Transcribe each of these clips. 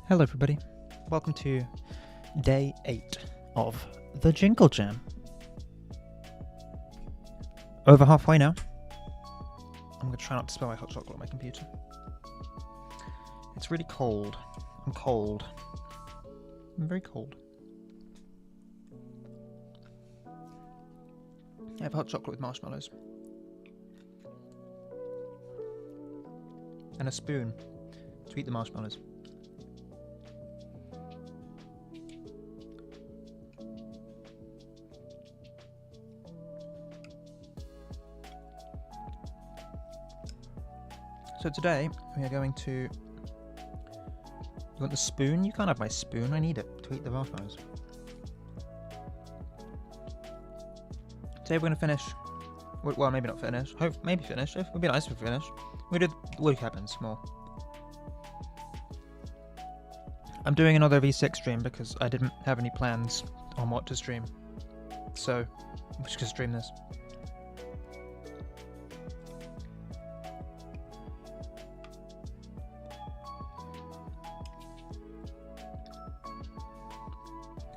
Hello everybody, welcome to day 8 of the Jingle Jam. Over halfway now. I'm going to try not to spill my hot chocolate on my computer. It's really cold. I'm cold. I'm very cold. I have hot chocolate with marshmallows. And a spoon to eat the marshmallows. So today, we are going to... You want the spoon? You can't have my spoon, I need it to eat the marshmallows. Today we're going to finish... Well, maybe not finish. Maybe finish. It would be nice if we finish. We did 𝗕𝗺𝗀𝗃 more. I'm doing another V6 stream because I didn't have any plans on what to stream. So, I'm just going to stream this.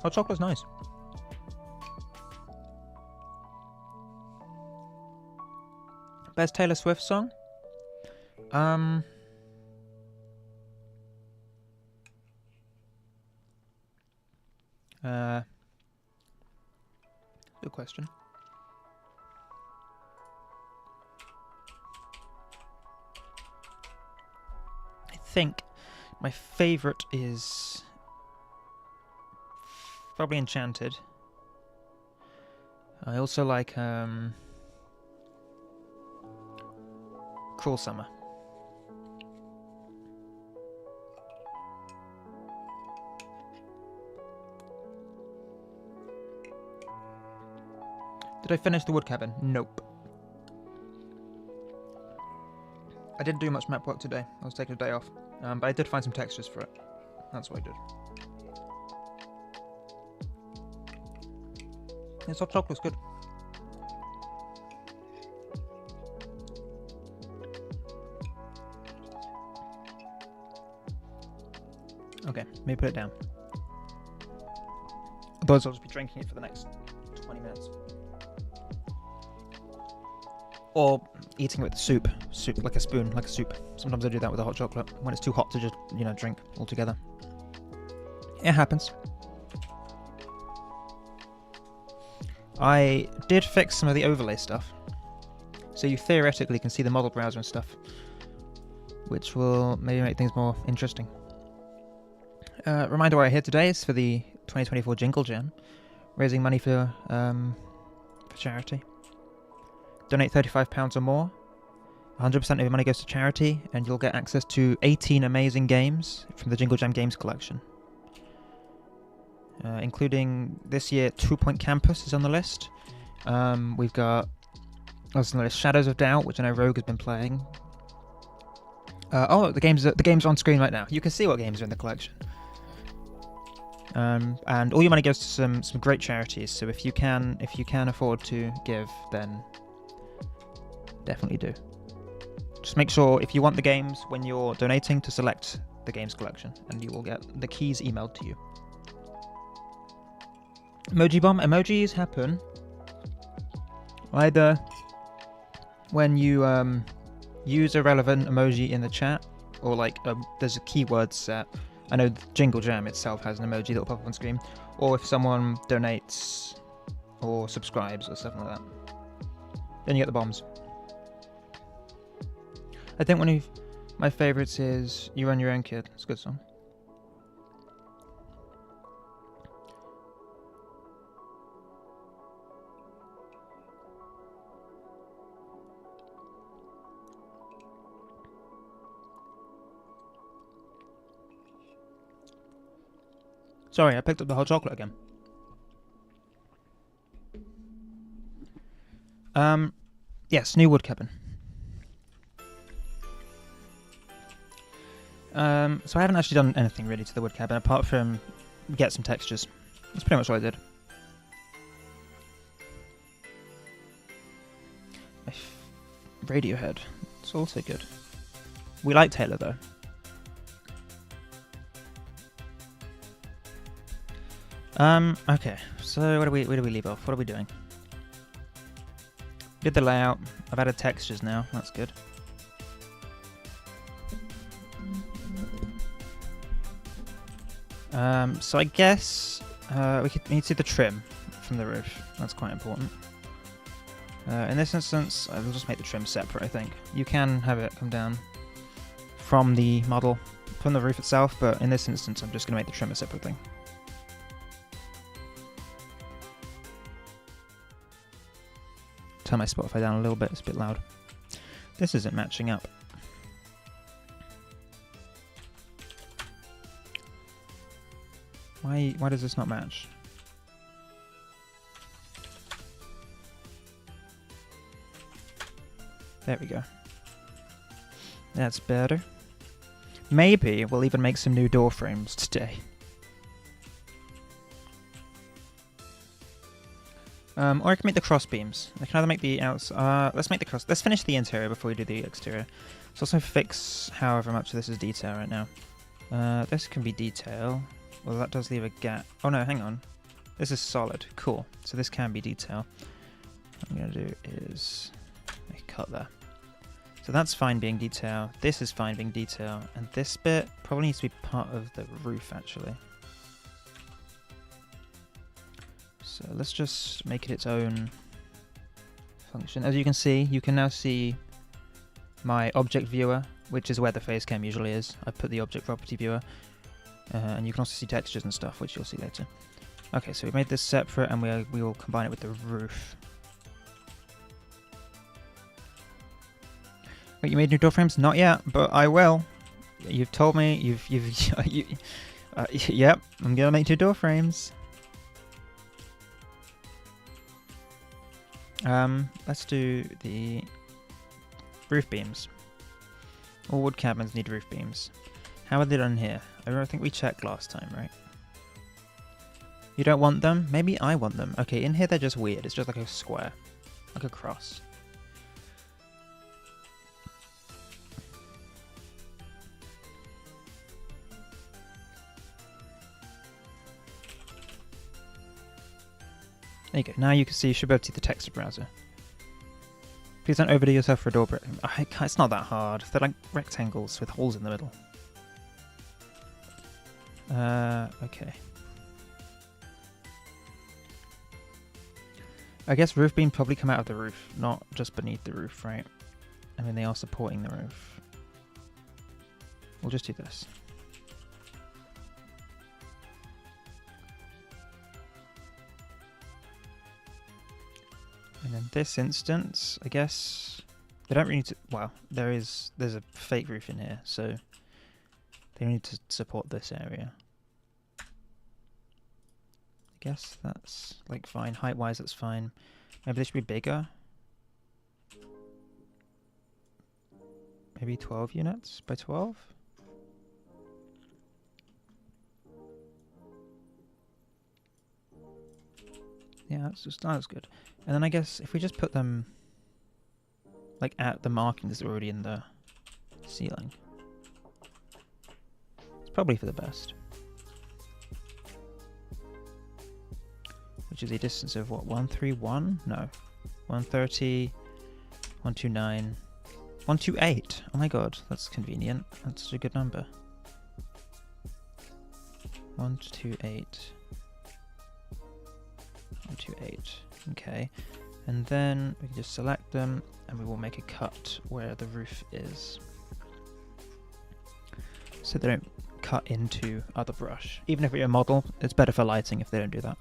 Hot chocolate's nice. Best Taylor Swift song? Good question. I think my favourite is probably Enchanted. I also like Cruel Summer. Did I finish the wood cabin? Nope. I didn't do much map work today. I was taking a day off. But I did find some textures for it. That's what I did. This hot chocolate's good. Okay, maybe put it down. Otherwise I'll just be drinking it for the next 20 minutes. Or eating it with soup. Soup, like a spoon, like a soup. Sometimes I do that with a hot chocolate, when it's too hot to just, drink altogether. It happens. I did fix some of the overlay stuff. So you theoretically can see the model browser and stuff, which will maybe make things more interesting. Reminder why I'm here today is for the 2024 Jingle Jam, raising money for charity. Donate £35 or more. 100% of your money goes to charity, and you'll get access to 18 amazing games from the Jingle Jam Games collection. Including this year, 2 Point Campus is on the list, We've got Shadows of Doubt, which I know Rogue has been playing. Oh, the game's on screen right now. You can see what games are in the collection. And all your money goes to some great charities. So if you can afford to give, then definitely do. Just make sure if you want the games when you're donating to select the games collection, and you will get the keys emailed to you. Emoji bomb. Emojis happen either when you use a relevant emoji in the chat, or like there's a keyword set. I know Jingle Jam itself has an emoji that will pop up on screen, or if someone donates or subscribes or something like that, then you get the bombs. I think one of my favourites is You Run Your Own Kid. It's a good song. Sorry, I picked up the hot chocolate again. Yes, new wood cabin. So I haven't actually done anything really to the wood cabin apart from get some textures. That's pretty much what I did. Radiohead. It's also good. We like Taylor though. Okay, so where do we leave off? What are we doing? Did the layout. I've added textures now. That's good. So I guess we need to do the trim from the roof. That's quite important. In this instance, I will just make the trim separate, I think. You can have it come down from the model, from the roof itself, but in this instance, I'm just going to make the trim a separate thing. Turn my Spotify down a little bit, it's a bit loud. This isn't matching up. Why does this not match? There we go. That's better. Maybe we'll even make some new door frames today. Or I can make the cross beams. I can either make the let's make the cross. Let's finish the interior before we do the exterior. Let's also fix however much of this is detail right now. This can be detail. Well, that does leave a gap. Oh no, hang on. This is solid. Cool. So this can be detail. What I'm going to do is make a cut there. So that's fine being detail. This is fine being detail. And this bit probably needs to be part of the roof, actually. So let's just make it its own function. As you can see, you can now see my object viewer, which is where the face cam usually is. I've put the object property viewer. And you can also see textures and stuff, which you'll see later. Okay, so we've made this separate, and we will combine it with the roof. Wait, you made new door frames? Not yet, but I will. You've told me. Yep, I'm gonna make new door frames. Let's do the roof beams. All wood cabins need roof beams. How are they done here? I think we checked last time, right? You don't want them? Maybe I want them. Okay, in here they're just weird. It's just like a square. Like a cross. There you go. Now you can see, you should be able to see the texture browser. Please don't overdo yourself for a door. It's not that hard. They're like rectangles with holes in the middle. Okay. I guess roof beam probably come out of the roof, not just beneath the roof, right? I mean, they are supporting the roof. We'll just do this. And in this instance, I guess they don't really need to. Well, there's a fake roof in here, so they need to support this area. guess that's like fine. Height-wise, that's fine. Maybe they should be bigger. Maybe 12 units by 12? Yeah, that's good. And then I guess if we just put them like at the markings that are already in the ceiling, it's probably for the best. Which is a distance of what, 131? No. 130, 129, 128. Oh my god, that's convenient. That's a good number. 128. 128. Okay. And then we can just select them and we will make a cut where the roof is. So they don't cut into other brush. Even if you're a model, it's better for lighting if they don't do that.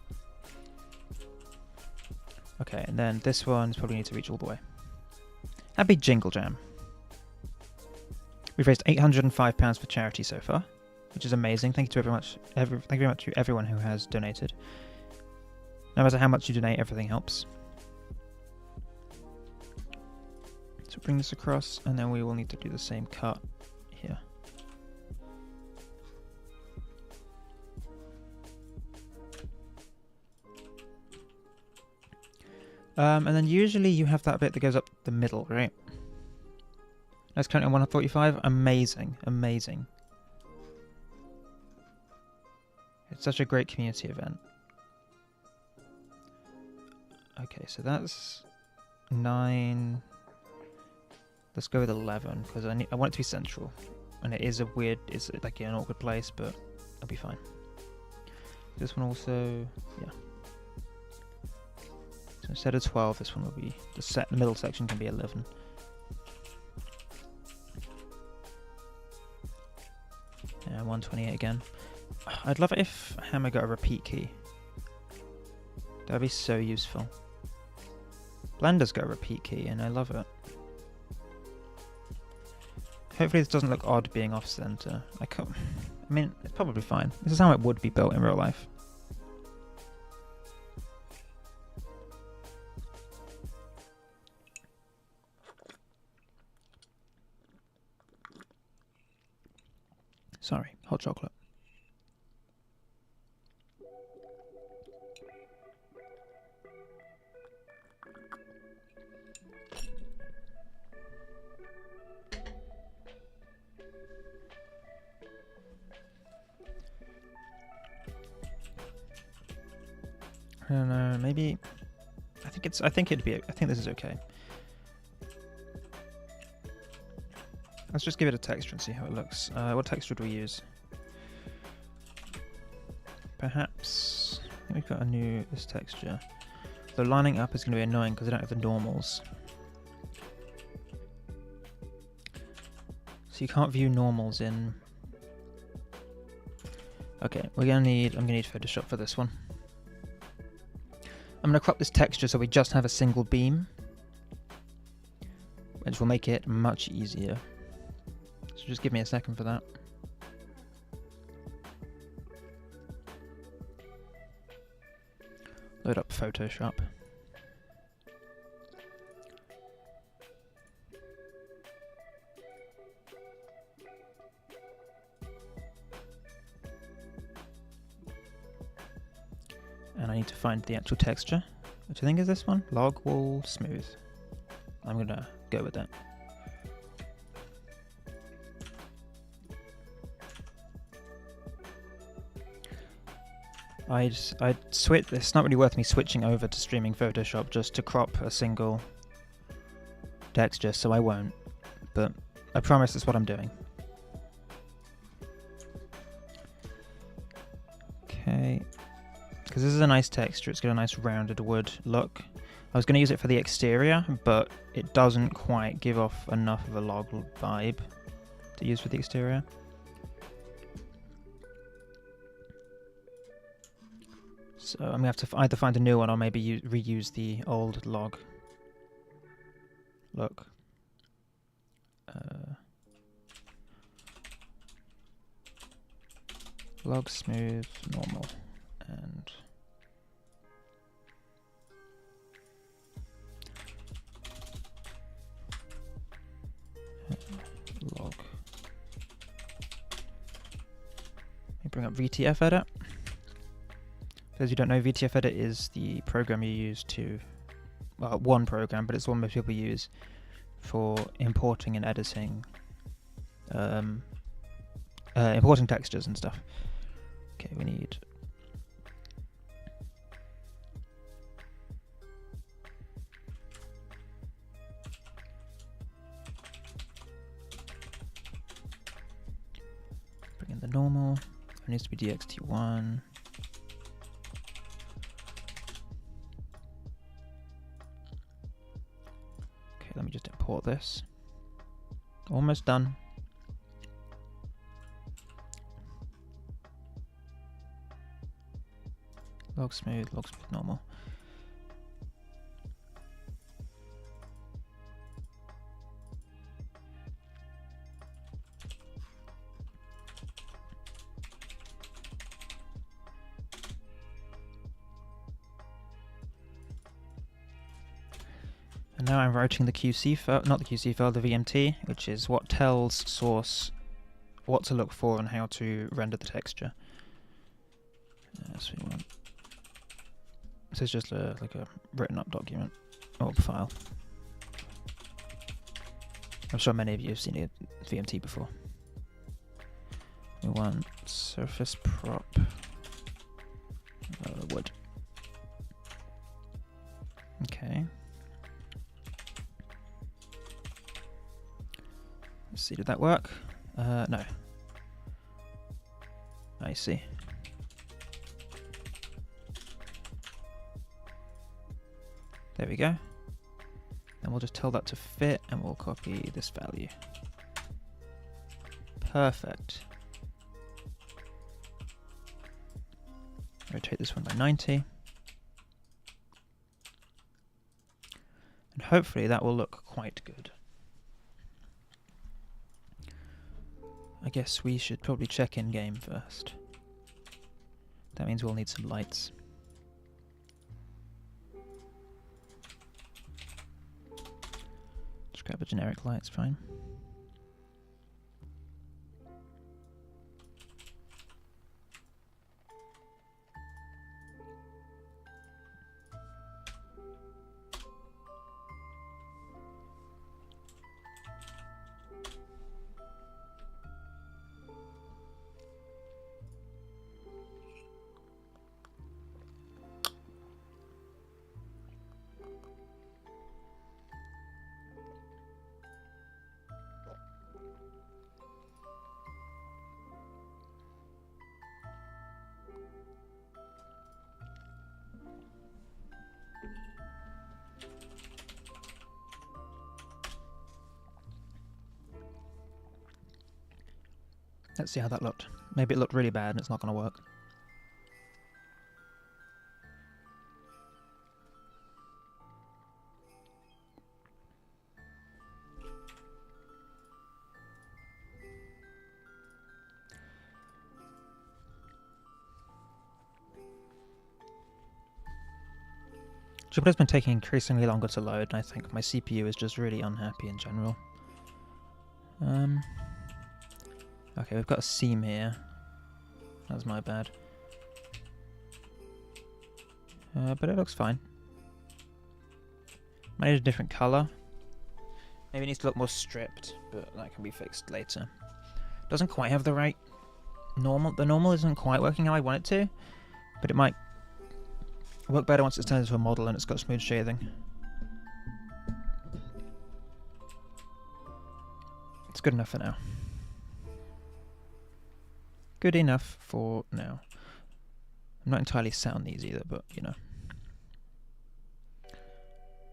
Okay, and then this one's probably need to reach all the way. Happy Jingle Jam. We've raised £805 for charity so far, which is amazing. Thank you very much to everyone who has donated. No matter how much you donate, everything helps. So bring this across, and then we will need to do the same cut here. And then usually you have that bit that goes up the middle, right? That's currently on 145. Amazing, amazing. It's such a great community event. Okay, so that's 9. Let's go with 11 because I want it to be central, and it is it's like an awkward place, but it'll be fine. This one also, yeah. So instead of 12, this one will be the middle section can be 11. Yeah, 128 again. I'd love it if Hammer got a repeat key. That'd be so useful. Blender's got a repeat key, and I love it. Hopefully this doesn't look odd being off-center. I mean, it's probably fine. This is how it would be built in real life. Sorry, hot chocolate. I don't know, maybe I think this is okay. Let's just give it a texture and see how it looks. What texture do we use? Perhaps we've got this texture. So lining up is going to be annoying because I don't have the normals. So you can't view normals in. Okay, I'm gonna need Photoshop for this one. I'm gonna crop this texture so we just have a single beam, which will make it much easier. So just give me a second for that. Load up Photoshop. And I need to find the actual texture, which I think is this one, Log Wall Smooth. I'm gonna go with that. I'd switch. It's not really worth me switching over to streaming Photoshop just to crop a single texture, so I won't. But I promise that's what I'm doing. Okay, because this is a nice texture. It's got a nice rounded wood look. I was going to use it for the exterior, but it doesn't quite give off enough of a log vibe to use for the exterior. So I'm going to have to either find a new one or maybe reuse the old log look. Log smooth, normal, and bring up VTF-Edit. For those who don't know, VTF-Edit is the program you use to, well, one program, but it's one most people use for importing and editing, importing textures and stuff. Okay, we need bring in the normal. It needs to be DXT1. Okay, let me just import this. Almost done. Log smooth normal. And now I'm writing the QC file, not the QC file, the VMT, which is what tells Source what to look for and how to render the texture. So we want. This is just like a written up document or file. I'm sure many of you have seen a VMT before. We want surface prop wood. Okay. Let's see, did that work? No. I see. There we go. Then we'll just tell that to fit and we'll copy this value. Perfect. Rotate this one by 90. And hopefully that will look quite good. I guess we should probably check in game first. That means we'll need some lights. Just grab a generic light, it's fine. Let's see how that looked. Maybe it looked really bad and it's not going to work. Jupyter's been taking increasingly longer to load, and I think my CPU is just really unhappy in general. Okay, we've got a seam here. That's my bad. But it looks fine. Might need a different color. Maybe it needs to look more stripped, but that can be fixed later. Doesn't quite have the right normal. The normal isn't quite working how I want it to, but it might work better once it's turned into a model and it's got smooth shading. It's good enough for now. Good enough for now. I'm not entirely set on these either, but you know.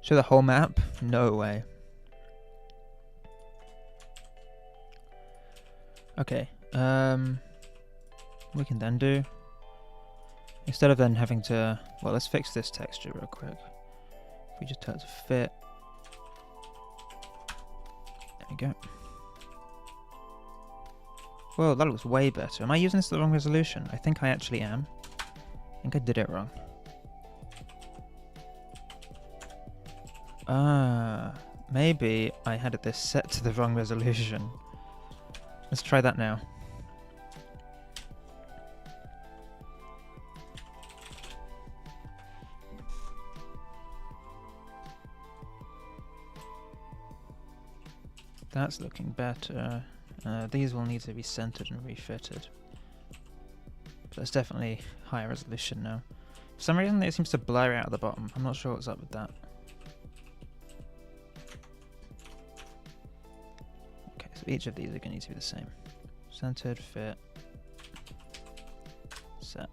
Show the whole map? No way. Okay. We can then do, instead of then having to, well, let's fix this texture real quick. If we just tell it to fit. There we go. Whoa, that looks way better. Am I using this at the wrong resolution? I think I actually am. I think I did it wrong. Maybe I had this set to the wrong resolution. Let's try that now. That's looking better. These will need to be centered and refitted. But that's definitely higher resolution now. For some reason it seems to blur out at the bottom. I'm not sure what's up with that. Okay, so each of these are going to need to be the same. Centered, fit, set.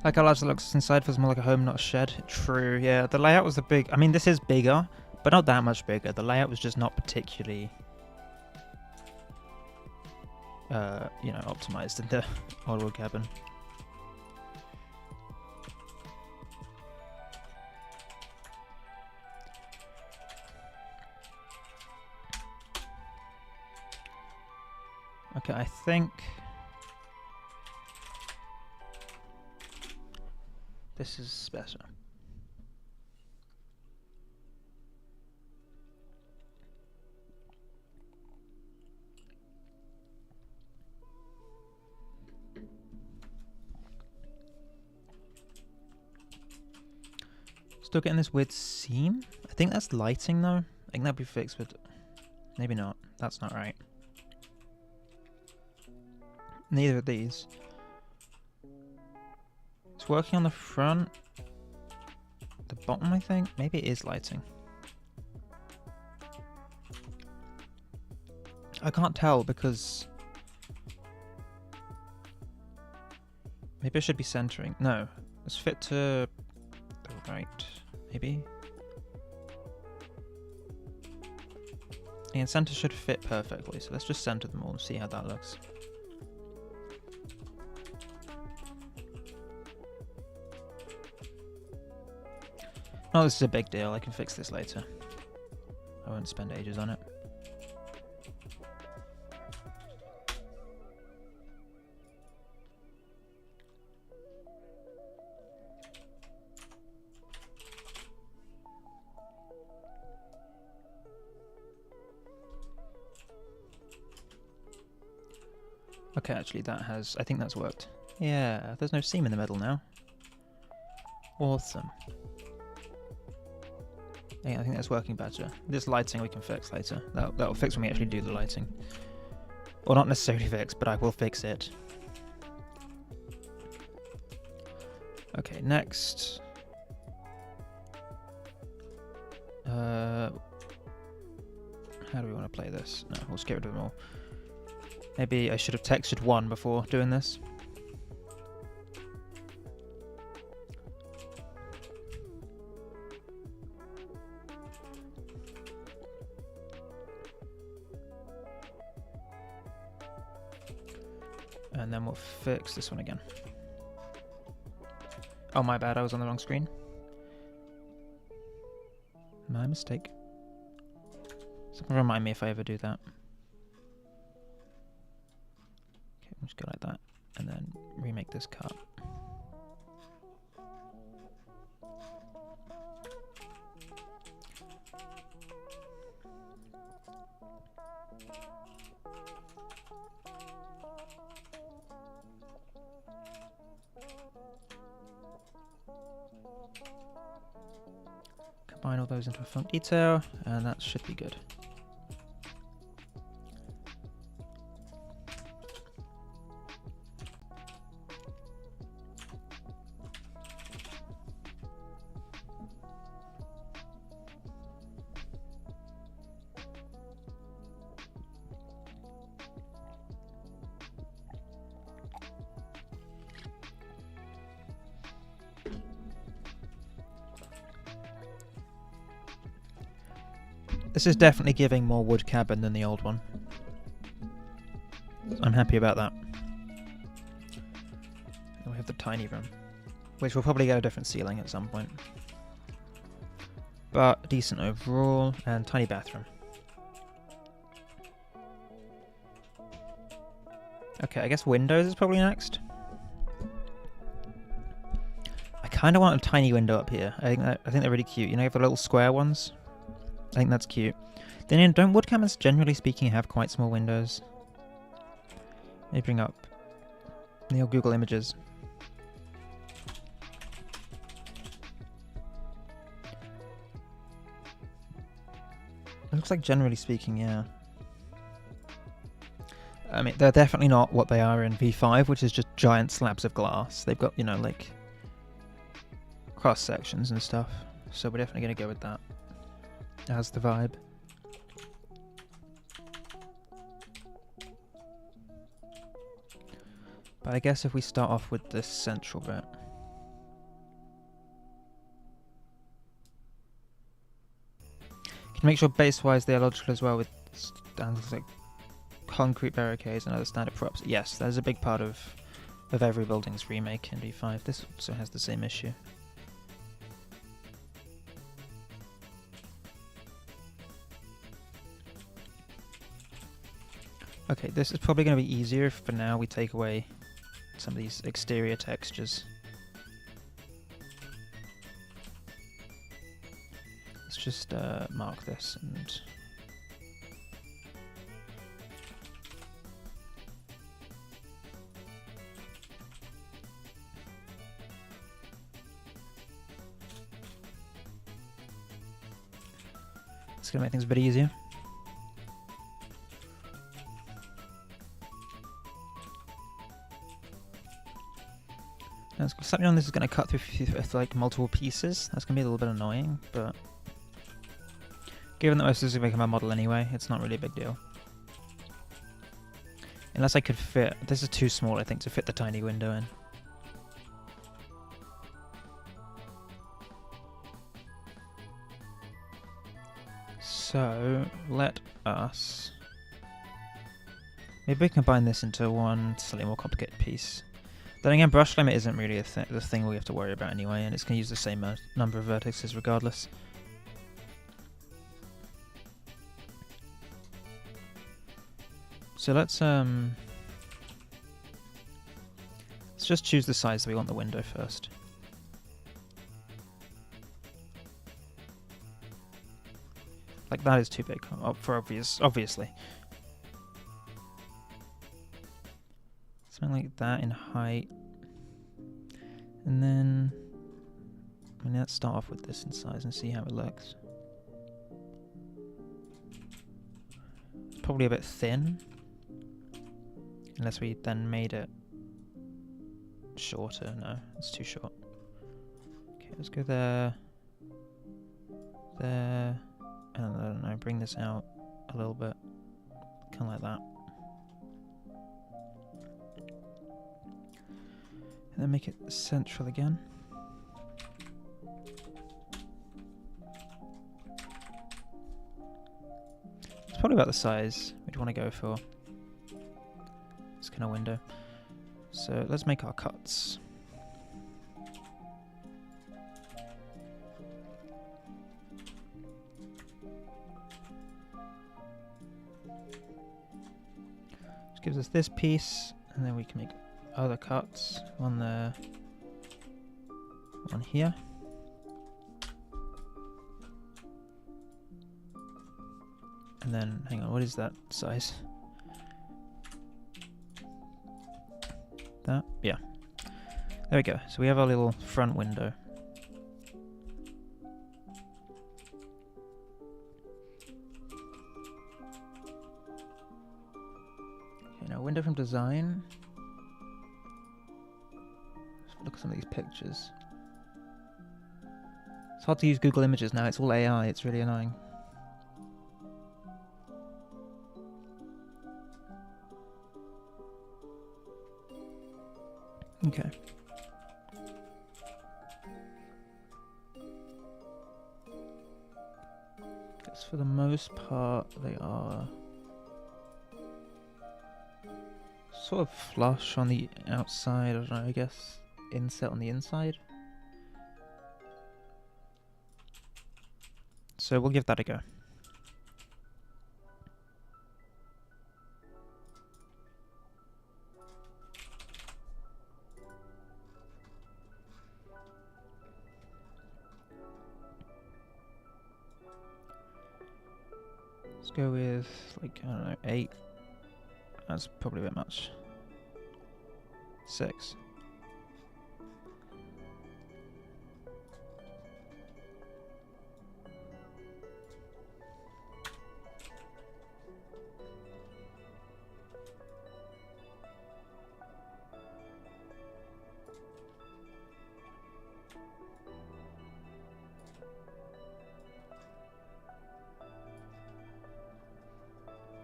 Like how large the looks inside feels more like a home, not a shed. True, yeah. The layout was the big... I mean, this is bigger, but not that much bigger. The layout was just not particularly, you know, optimized in the old wood cabin. Okay, I think... this is better. Still getting this weird seam? I think that's lighting though. I think that'll be fixed with... maybe not. That's not right. Neither of these. It's working on the front. The bottom, I think. Maybe it is lighting. I can't tell because... maybe I should be centering. No. Let's fit to the right. Maybe. And center should fit perfectly. So let's just center them all and see how that looks. Oh, this is a big deal. I can fix this later. I won't spend ages on it. Okay, actually that has... I think that's worked. Yeah, there's no seam in the middle now. Awesome. Yeah, I think that's working better. This lighting we can fix later. That'll fix when we actually do the lighting. Or not necessarily fix, but I will fix it. Okay, next. How do we want to play this? No, we'll just get rid of them all. Maybe I should have textured one before doing this. And then we'll fix this one again. Oh, my bad, I was on the wrong screen. My mistake. Someone remind me if I ever do that. Okay, we'll just go like that. And then remake this cut. Combine all those into a font detail, and that should be good. This is definitely giving more wood cabin than the old one. I'm happy about that. And we have the tiny room, which will probably get a different ceiling at some point. but decent overall, and tiny bathroom. Okay, I guess windows is probably next. I kind of want a tiny window up here. I think they're really cute. You know, the little square ones. I think that's cute. Then don't woodcammers, generally speaking, have quite small windows? Let me bring up the old Google Images. It looks like, generally speaking, yeah. I mean, they're definitely not what they are in V5, which is just giant slabs of glass. They've got, you know, like, cross sections and stuff. So we're definitely going to go with that as the vibe. But I guess if we start off with this central bit. Can make sure base-wise they are logical as well with standards like concrete barricades and other standard props. Yes, that is a big part of every building's remake in V5. This also has the same issue. Okay, this is probably going to be easier if for now we take away some of these exterior textures. Let's just mark this and... It's going to make things a bit easier. Now, something on this is going to cut through like multiple pieces. That's going to be a little bit annoying, but given that most of this is going to become a model anyway, it's not really a big deal. Unless I could fit... This is too small, I think, to fit the tiny window in. So, let us... Maybe we combine this into one slightly more complicated piece. Then again, brush limit isn't really the thing we have to worry about anyway, and it's going to use the same number of vertices regardless. So let's just choose the size that we want the window first. Like that is too big, for obviously. Something like that in height. And then let's start off with this in size and see how it looks. It's probably a bit thin. Unless we then made it shorter. No, it's too short. Okay, let's go there. There. And I don't know, bring this out a little bit. Kind of like that. And then make it central again. It's probably about the size we'd want to go for. This kind of window. So let's make our cuts. Which gives us this piece, and then we can make other cuts. One there, one here. And then, hang on, what is that size? That? Yeah. There we go. So we have our little front window. Okay, now window from design. Let's look at some of these pictures. It's hard to use Google Images now. It's all AI. It's really annoying. Okay. Guess for the most part they are sort of flush on the outside, I don't know, I guess inset on the inside. So we'll give that a go. Let's go with, like, I don't know, 8. That's probably a bit much. 6.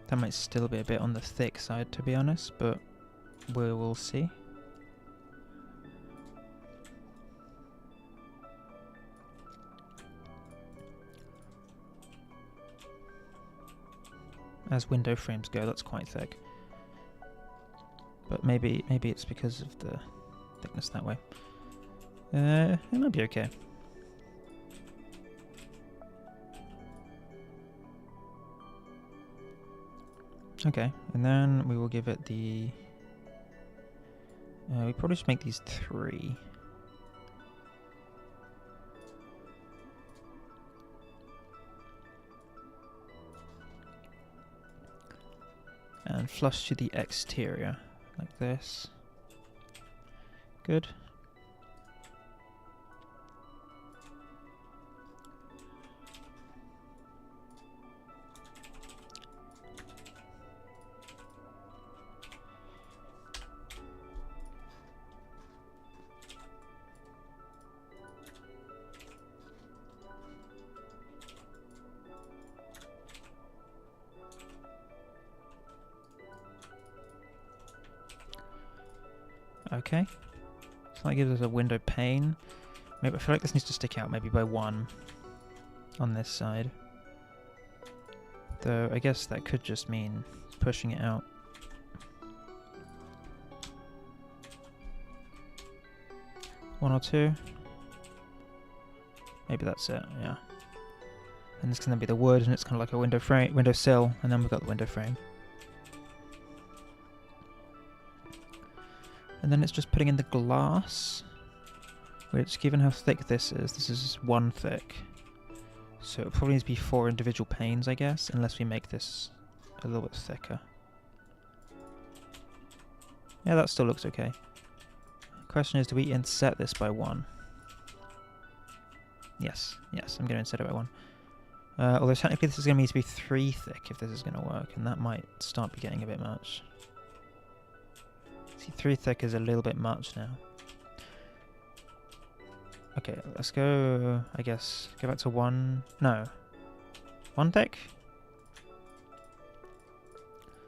That might still be a bit on the thick side, to be honest, but we will see. As window frames go, that's quite thick. But maybe it's because of the thickness that way. It might be okay. Okay, and then we will give it the... we probably should make these 3. And flush to the exterior, like this. Good. Okay, so that gives us a window pane. Maybe I feel like this needs to stick out maybe by 1 on this side. Though I guess that could just mean pushing it out. One or 2. Maybe that's it, yeah. And this can then be the wood, and it's kind of like a window frame, window sill, and then we've got the window frame. And then it's just putting in the glass, which, given how thick this is 1 thick. So it probably needs to be 4 individual panes, I guess, unless we make this a little bit thicker. Yeah, that still looks okay. Question is, do we inset this by 1? Yes, I'm going to inset it by 1. Although technically this is going to need to be 3 thick if this is going to work, and that might start be getting a bit much. See, 3 thick is a little bit much now. Okay, let's go, I guess, go back to 1... No. 1 thick?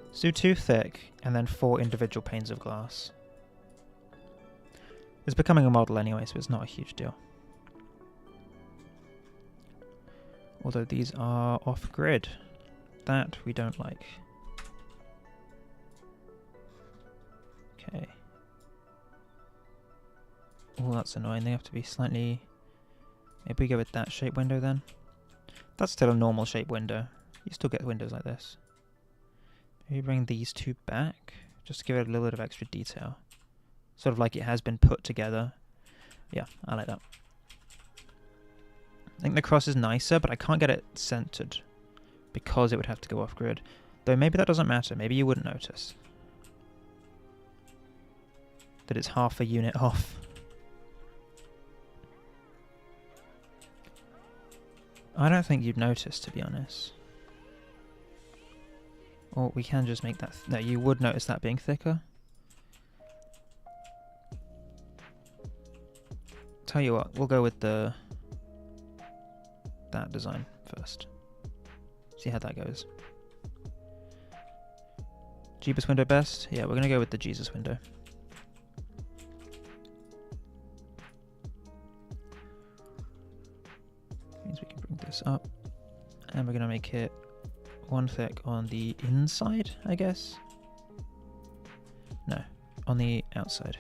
Let's do 2 thick, and then 4 individual panes of glass. It's becoming a model anyway, so it's not a huge deal. Although these are off-grid. That we don't like. Okay. Oh, that's annoying. They have to be slightly... Maybe we go with that shape window then. That's still a normal shape window. You still get windows like this. Maybe bring these 2 back, just to give it a little bit of extra detail. Sort of like it has been put together. Yeah, I like that. I think the cross is nicer, but I can't get it centered because it would have to go off-grid. Though maybe that doesn't matter. Maybe you wouldn't notice that it's half a unit off. I don't think you'd notice, to be honest. Or we can just make that... No, you would notice that being thicker. Tell you what, we'll go with that design first. See how that goes. Jeebus window best? Yeah, we're going to go with the Jesus window. Means we can bring this up. And we're going to make it 1 thick on the inside, I guess? No, on the outside.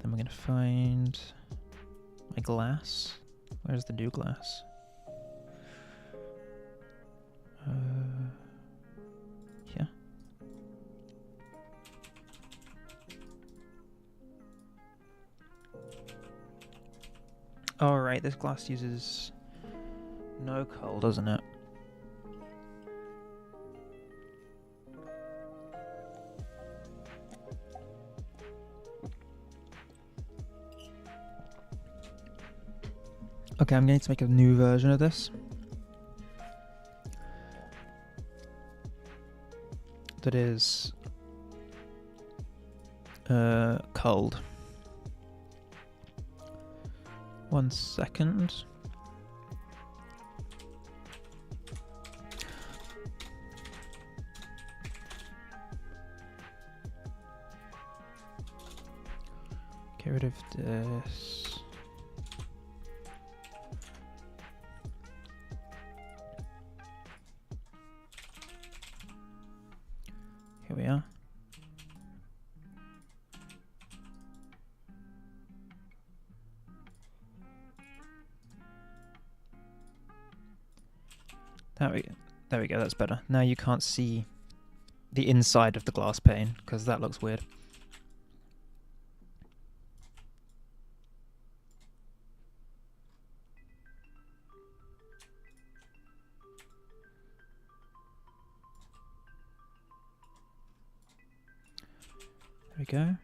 Then we're going to find my glass. Where's the new glass? Here. Oh, right, this glass uses no coal, doesn't it? Okay, I'm going to make a new version of this. That is cold. 1 second. Get rid of this. Here we are. There we go, that's better. Now you can't see the inside of the glass pane, because that looks weird. There we go.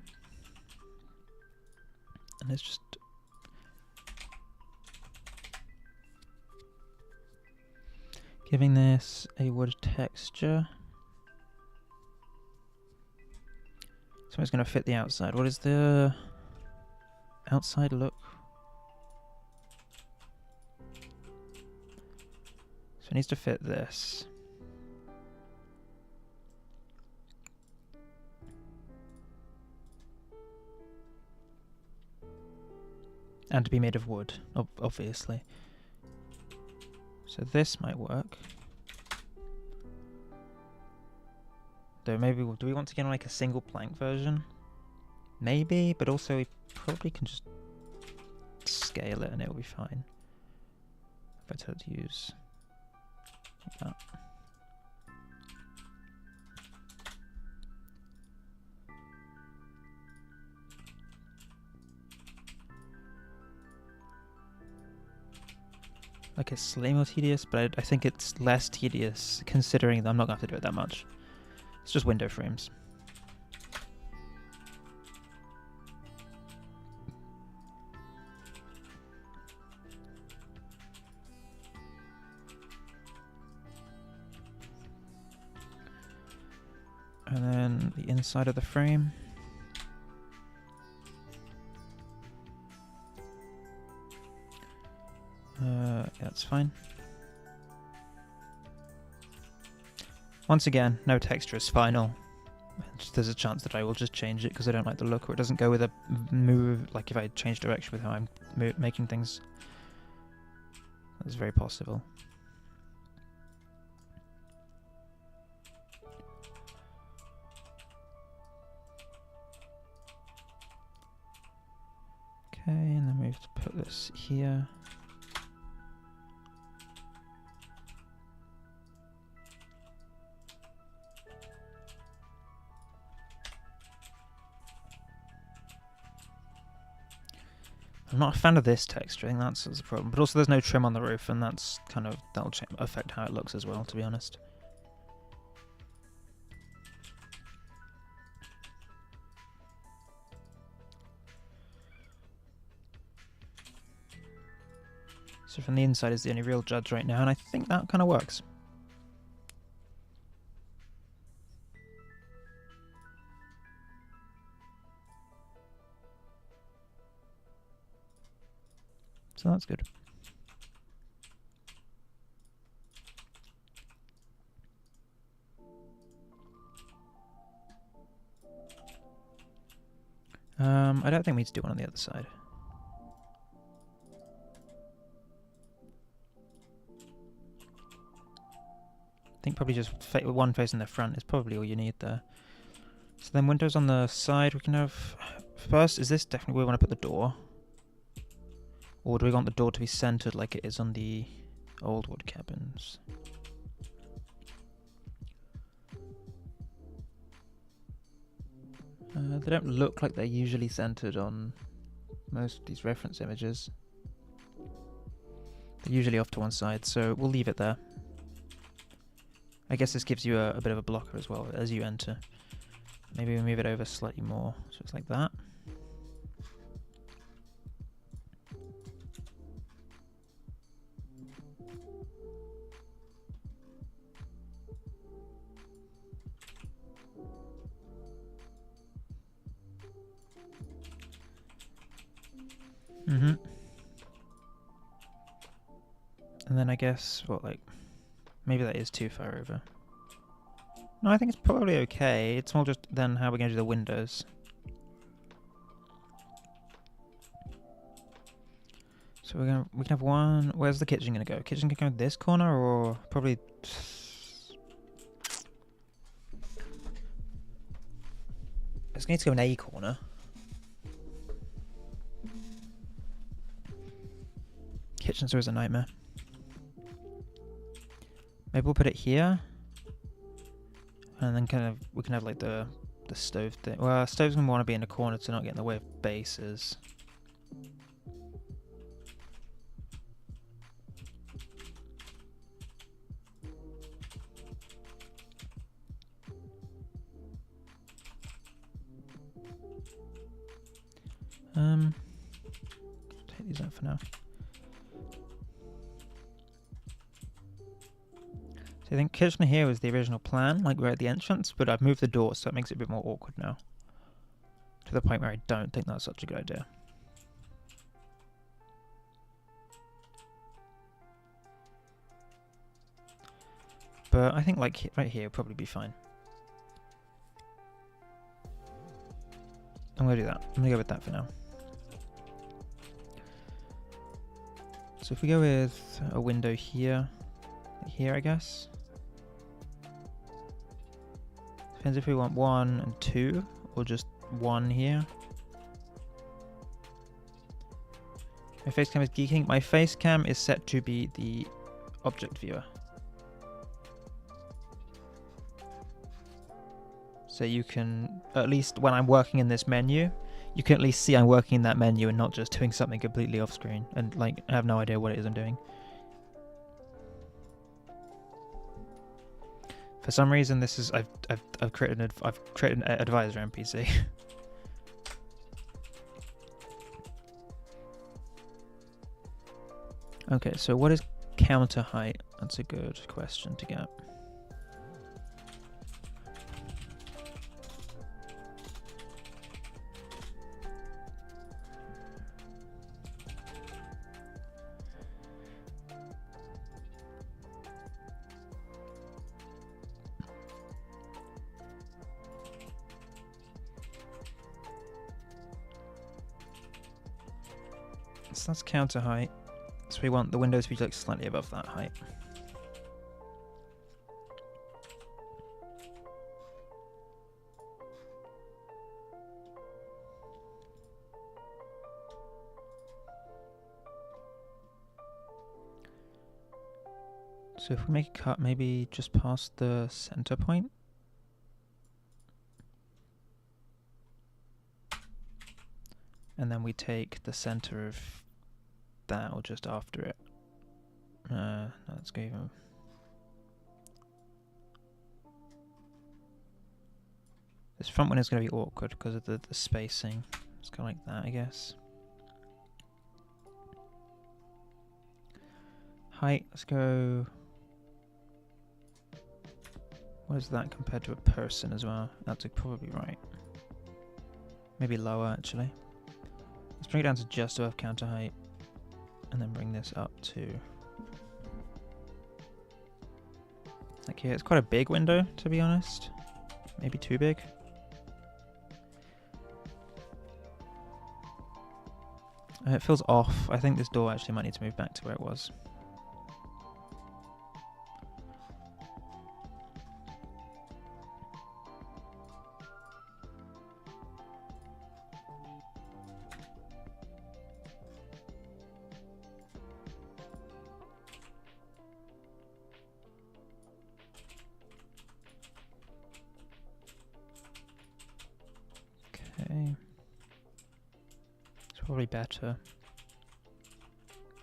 And let's just giving this a wood texture. So it's going to fit the outside. What is the outside look? So it needs to fit this. And to be made of wood, obviously. So this might work. Though maybe, do we want to get on like a single plank version? Maybe, but also we probably can just scale it and it'll be fine. Better to use like that. Like it's slightly more tedious, but I think it's less tedious considering that I'm not going to have to do it that much. It's just window frames. And then the inside of the frame. Yeah, that's fine. Once again, no texture is final. There's a chance that I will just change it because I don't like the look, or it doesn't go with a move, like if I change direction with how I'm making things. That's very possible. Okay, and then we have to put this here. I'm not a fan of this texture, I think that's a problem. But also there's no trim on the roof, and that's kind of, that'll affect how it looks as well, to be honest. So from the inside is the only real judge right now, and I think that kind of works. So that's good. I don't think we need to do one on the other side. I think probably just one facing the front is probably all you need there. So then windows on the side, we can have first, is this definitely where we want to put the door? Or do we want the door to be centered like it is on the old wood cabins? They don't look like they're usually centered on most of these reference images. They're usually off to one side, so we'll leave it there. I guess this gives you a bit of a blocker as well as you enter. Maybe we move it over slightly more, so it's like that. And then I guess, what, like, maybe that is too far over. No, I think it's probably okay. It's more just then how we're going to do the windows. So we can have one. Where's the kitchen going to go? Kitchen can go in this corner, or probably. It's going to go in a corner. Kitchen's always a nightmare. Maybe we'll put it here, and then we can have like the stove thing. Well, stove's gonna want to be in the corner to not get in the way of bases. Take these out for now. I think kitchen here was the original plan, like we're at the entrance, but I've moved the door, so it makes it a bit more awkward now. To the point where I don't think that's such a good idea. But I think like right here will probably be fine. I'm gonna do that. I'm gonna go with that for now. So if we go with a window here, I guess. Depends if we want 1 and 2, or just 1 here. My face cam is geeking. My face cam is set to be the object viewer. So you can, at least when I'm working in this menu, you can at least see I'm working in that menu and not just doing something completely off screen and like I have no idea what it is I'm doing. For some reason, this is I've created an advisor NPC. Okay, so what is counter height? That's a good question to get. So that's counter height. So we want the windows to be like slightly above that height. So if we make a cut maybe just past the center point. And then we take the center of that, or just after it. No, let's go even. This front one is going to be awkward because of the spacing. It's kind of like that, I guess. Height, let's go. What is that compared to a person as well? That's probably right. Maybe lower, actually. Let's bring it down to just above counter height. And then bring this up to... like here, it's quite a big window, to be honest. Maybe too big. It feels off. I think this door actually might need to move back to where it was. probably better.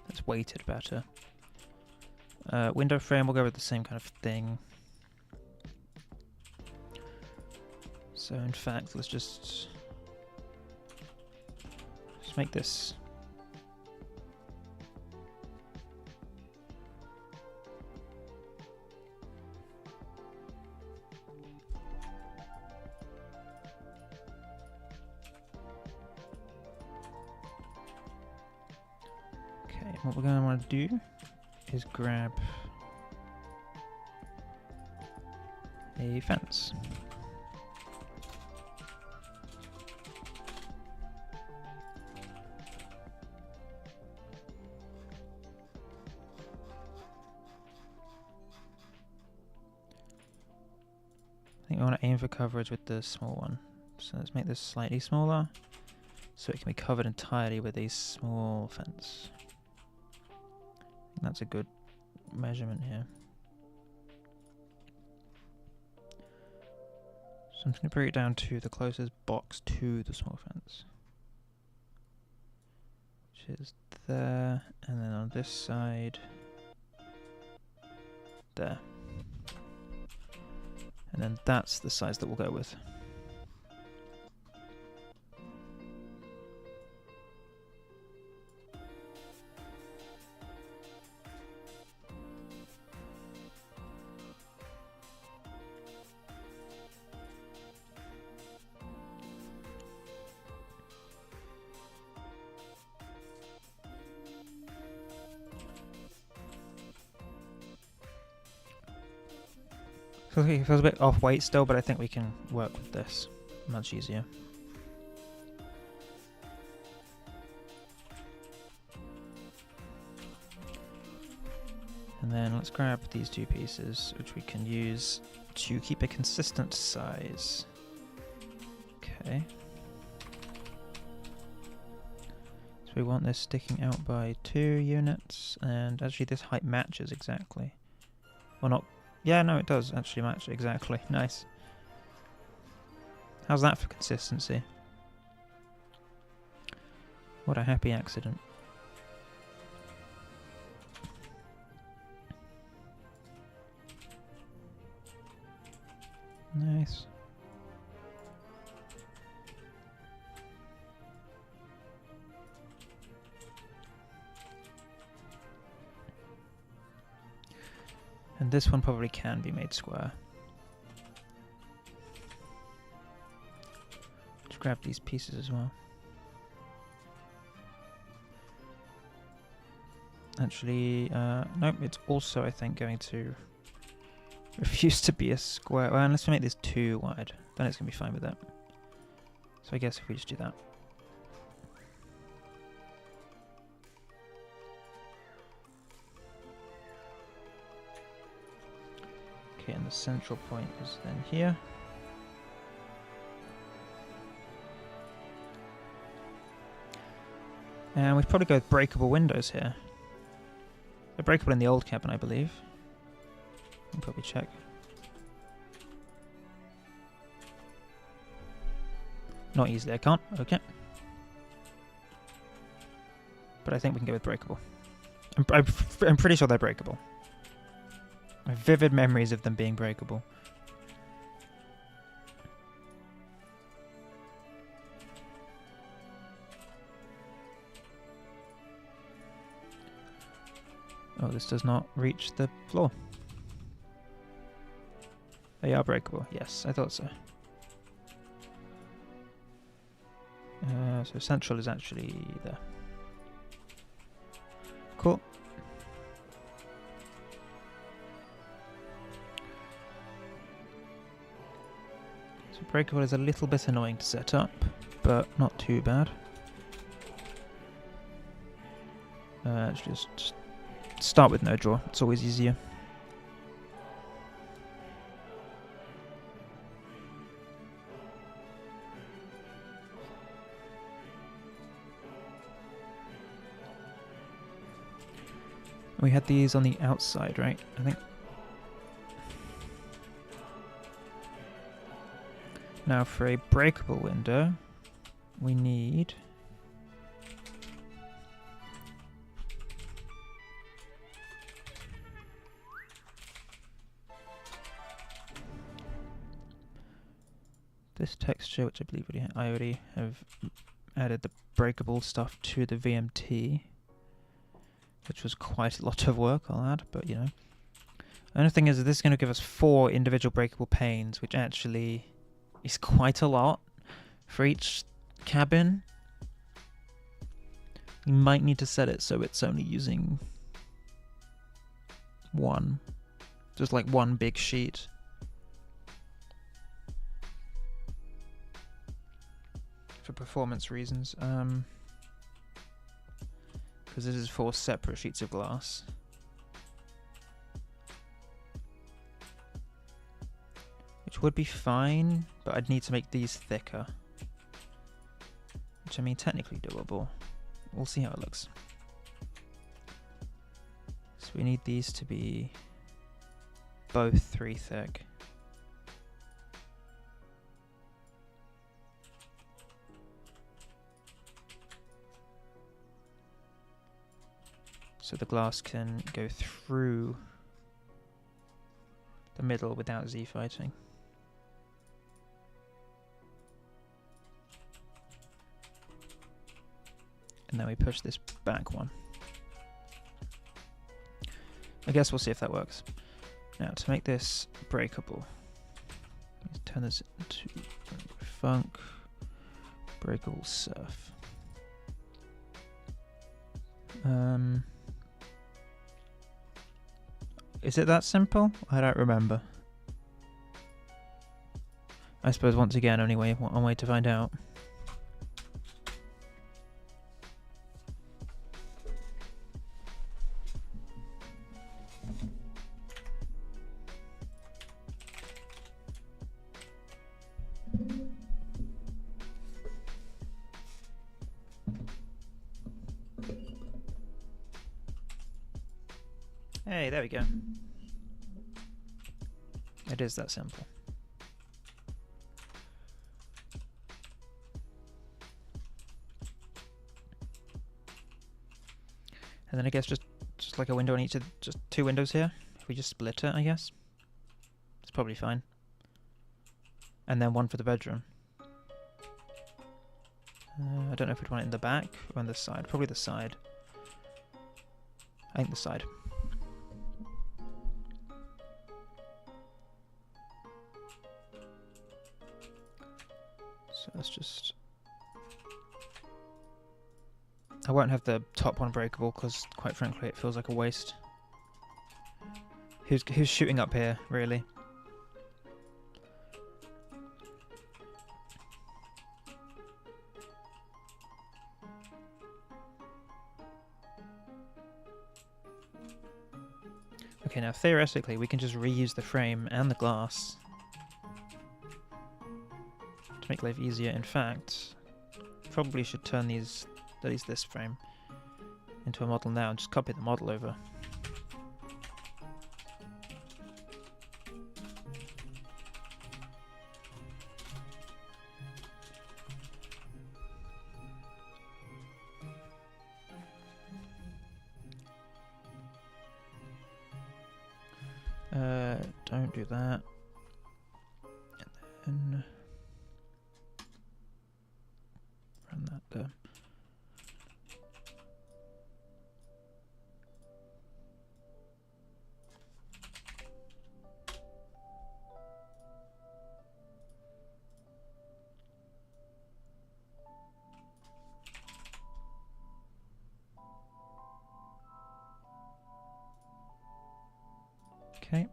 It's weighted better. Window frame, we'll go with the same kind of thing. So in fact, let's just make this. Okay, what we're going to want to do is grab a fence. I think we want to aim for coverage with the small one. So let's make this slightly smaller so it can be covered entirely with a small fence. I think that's a good measurement here. So I'm just going to bring it down to the closest box to the small fence, which is there, and then on this side, there. And then that's the size that we'll go with. So it feels a bit off weight still, but I think we can work with this much easier. And then let's grab these two pieces, which we can use to keep a consistent size. Okay. So we want this sticking out by 2 units, and actually this height matches exactly. Well, not. Yeah, no, it does actually match exactly. Nice. How's that for consistency? What a happy accident. Nice. And this one probably can be made square. Just grab these pieces as well. Actually, nope, it's also, I think, going to refuse to be a square. Well, unless we make this too wide, then it's going to be fine with that. So I guess if we just do that. Okay, and the central point is then here. And we'd probably go with breakable windows here. They're breakable in the old cabin, I believe. I'll probably check. Not easily, I can't. Okay. But I think we can go with breakable. I'm pretty sure they're breakable. I have vivid memories of them being breakable. Oh, this does not reach the floor. They are breakable. Yes, I thought so. So central is actually there. Cool. So breakable is a little bit annoying to set up, but not too bad. Just start with no draw. It's always easier. We had these on the outside, right? I think. Now for a breakable window, we need this texture, which I believe I already have added the breakable stuff to the VMT, which was quite a lot of work, I'll add, but you know. The only thing is that this is going to give us 4 individual breakable panes, which actually is quite a lot for each cabin. You might need to set it so it's only using 1. Just like 1 big sheet. For performance reasons. Because this is 4 separate sheets of glass. Which would be fine, but I'd need to make these thicker. Which I mean, technically doable. We'll see how it looks. So we need these to be both 3 thick. So the glass can go through the middle without Z-fighting. And then we push this back one. I guess we'll see if that works. Now to make this breakable, let's turn this into funk breakable surf. Is it that simple? I don't remember. I suppose once again, only one way to find out. Hey, there we go. It is that simple. And then I guess just like a window on each of, just 2 windows here. If we just split it, I guess. It's probably fine. And then 1 for the bedroom. I don't know if we'd want it in the back or on the side. Probably the side. I think the side. So let's just... I won't have the top one breakable because, quite frankly, it feels like a waste. Who's shooting up here, really? Okay, now theoretically we can just reuse the frame and the glass to make life easier. In fact, probably should turn these, at least this frame, into a model now and just copy the model over. Don't do that. And then run that there. Okay.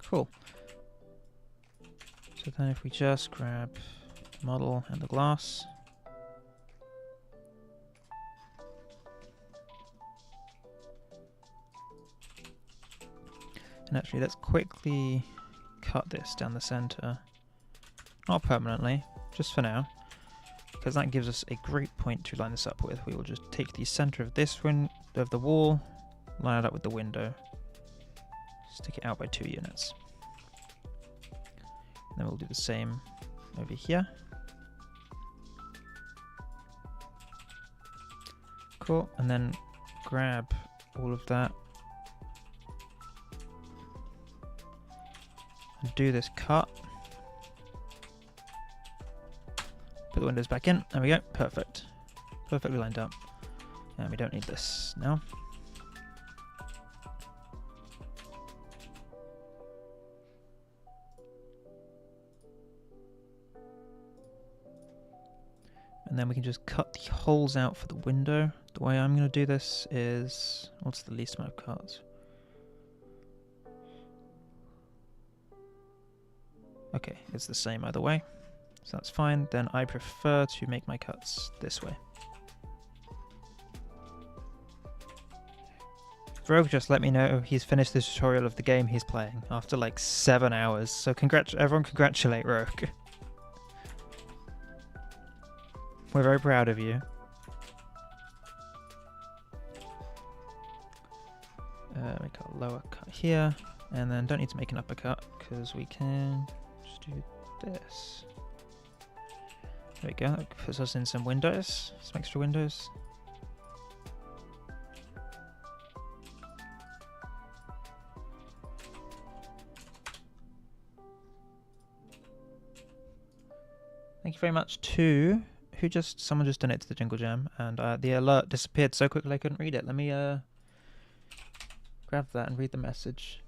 Cool. So then if we just grab the model and the glass. And actually let's quickly cut this down the center. Not permanently, just for now. because that gives us a great point to line this up with. We will just take the center of this of the wall, line it up with the window, stick it out by 2 units. And then we'll do the same over here. Cool, and then grab all of that and do this cut. Put the windows back in. There we go. Perfect. Perfectly lined up. And we don't need this now. And then we can just cut the holes out for the window. The way I'm going to do this is... what's the least amount of cuts? Okay, it's the same either way. So that's fine. Then I prefer to make my cuts this way. Rogue just let me know he's finished the tutorial of the game he's playing after like 7 hours. So everyone congratulate Rogue. We're very proud of you. Make a lower cut here, and then don't need to make an uppercut because we can just do this. There we go. That puts us in some windows, some extra windows. Thank you very much to someone just donated to the Jingle Jam, and the alert disappeared so quickly I couldn't read it. Let me grab that and read the message.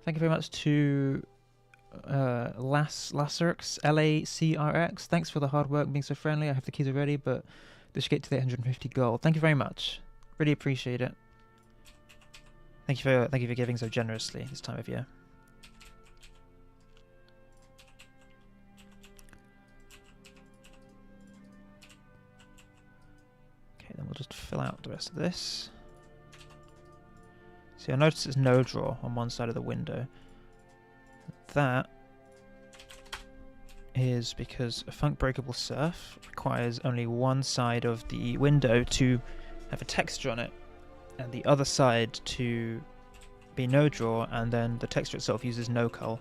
Thank you very much to 𝗕𝗺𝗀𝗃𝗃, LACRX. Thanks for the hard work and being so friendly. I have the keys already, but this should get to the 850 goal. Thank you very much. Really appreciate it. Thank you for giving so generously this time of year. Okay, then we'll just fill out the rest of this. So you'll notice there's no drawer on one side of the window. That is because a func breakable surf requires only one side of the window to have a texture on it, and the other side to be no drawer, and then the texture itself uses no cull,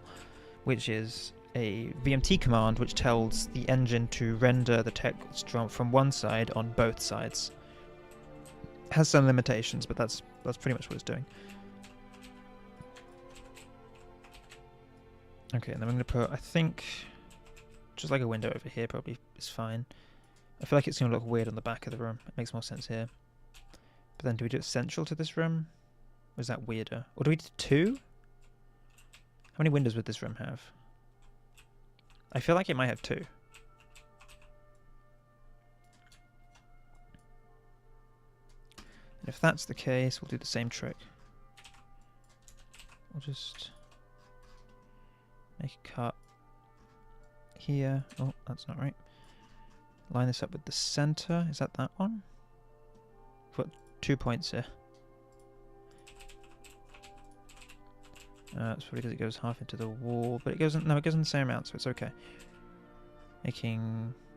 which is a VMT command which tells the engine to render the texture from one side on both sides. It has some limitations, but that's pretty much what it's doing. Okay, and then I'm going to put, I think, just like a window over here probably is fine. I feel like it's going to look weird on the back of the room. It makes more sense here. But then do we do it central to this room? Or is that weirder? Or do we do 2? How many windows would this room have? I feel like it might have 2. And if that's the case, we'll do the same trick. We'll just make a cut here. Oh, that's not right. Line this up with the center. Is that one? Put 2 points here. That's probably because it goes half into the wall, but it goes in the same amount, so it's okay.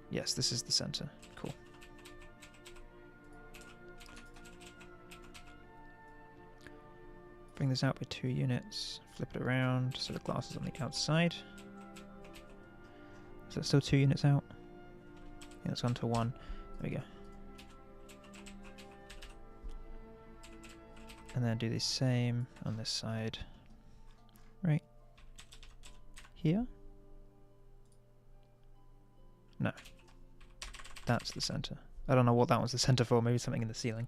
Yes, this is the center. Cool. Bring this out by 2 units. Flip it around so the glass is on the outside. Is that still 2 units out? Yeah, it's gone to 1. There we go. And then do the same on this side. Right here? No. That's the center. I don't know what that was the center for, maybe something in the ceiling.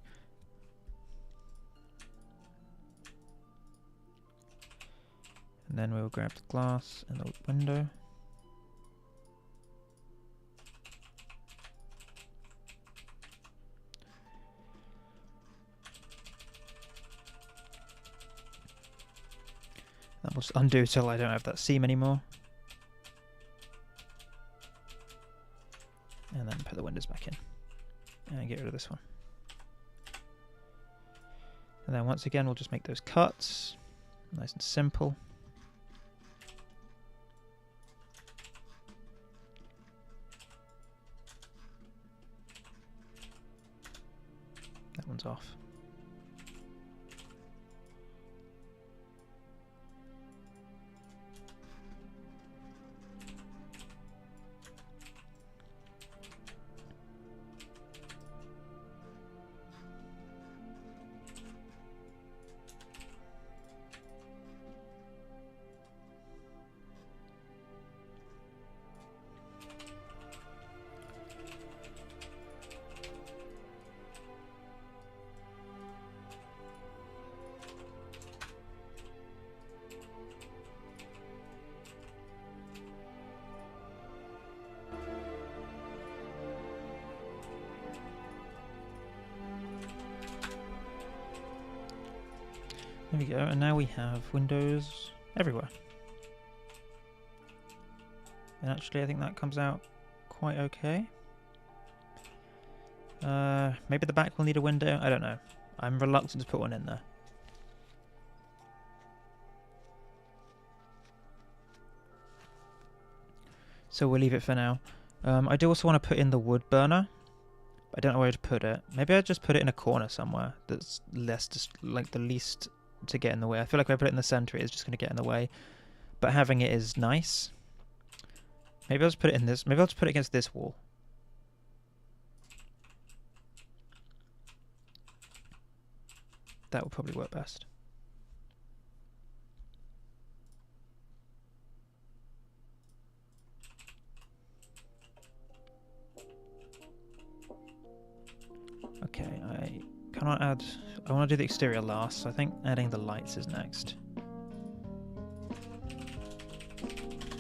And then we'll grab the glass and the window. That will just undo till I don't have that seam anymore. And then put the windows back in. get rid of this one. And then once again, we'll just make those cuts. Nice and simple. That one's off. There we go, and now we have windows everywhere. And actually I think that comes out quite okay. Maybe the back will need a window, I don't know. I'm reluctant to put one in there. So we'll leave it for now. I do also want to put in the wood burner. I don't know where to put it. Maybe I'll just put it in a corner somewhere that's less, just like the least to get in the way. I feel like if I put it in the center, it's just going to get in the way. But having it is nice. Maybe I'll just put it in this. Maybe I'll just put it against this wall. That will probably work best. Okay, I cannot add... I want to do the exterior last, so I think adding the lights is next.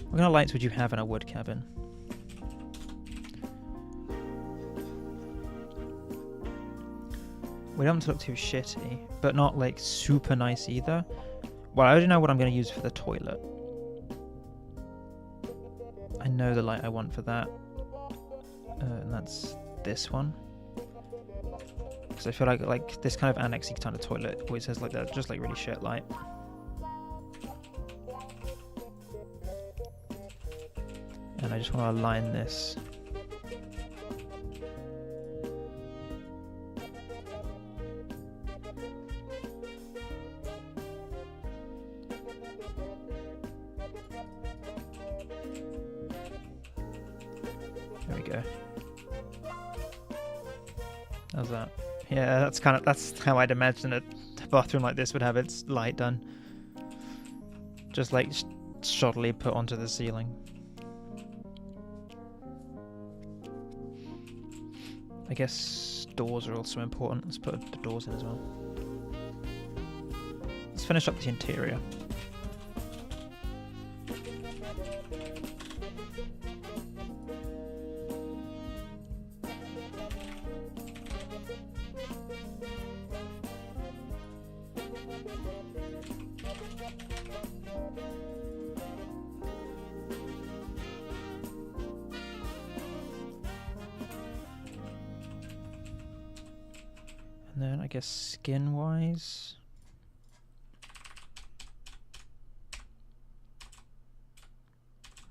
What kind of lights would you have in a wood cabin? We don't want to look too shitty, but not like super nice either. Well, I already know what I'm going to use for the toilet. I know the light I want for that. And that's this one. Because I feel like this kind of annexy kind of toilet always has like that, just like really shit light. And I just want to align this. There we go. How's that? Yeah, that's how I'd imagine a bathroom like this would have its light done. Just like shoddily put onto the ceiling. I guess doors are also important. Let's put the doors in as well. Let's finish up the interior. And then I guess skin-wise,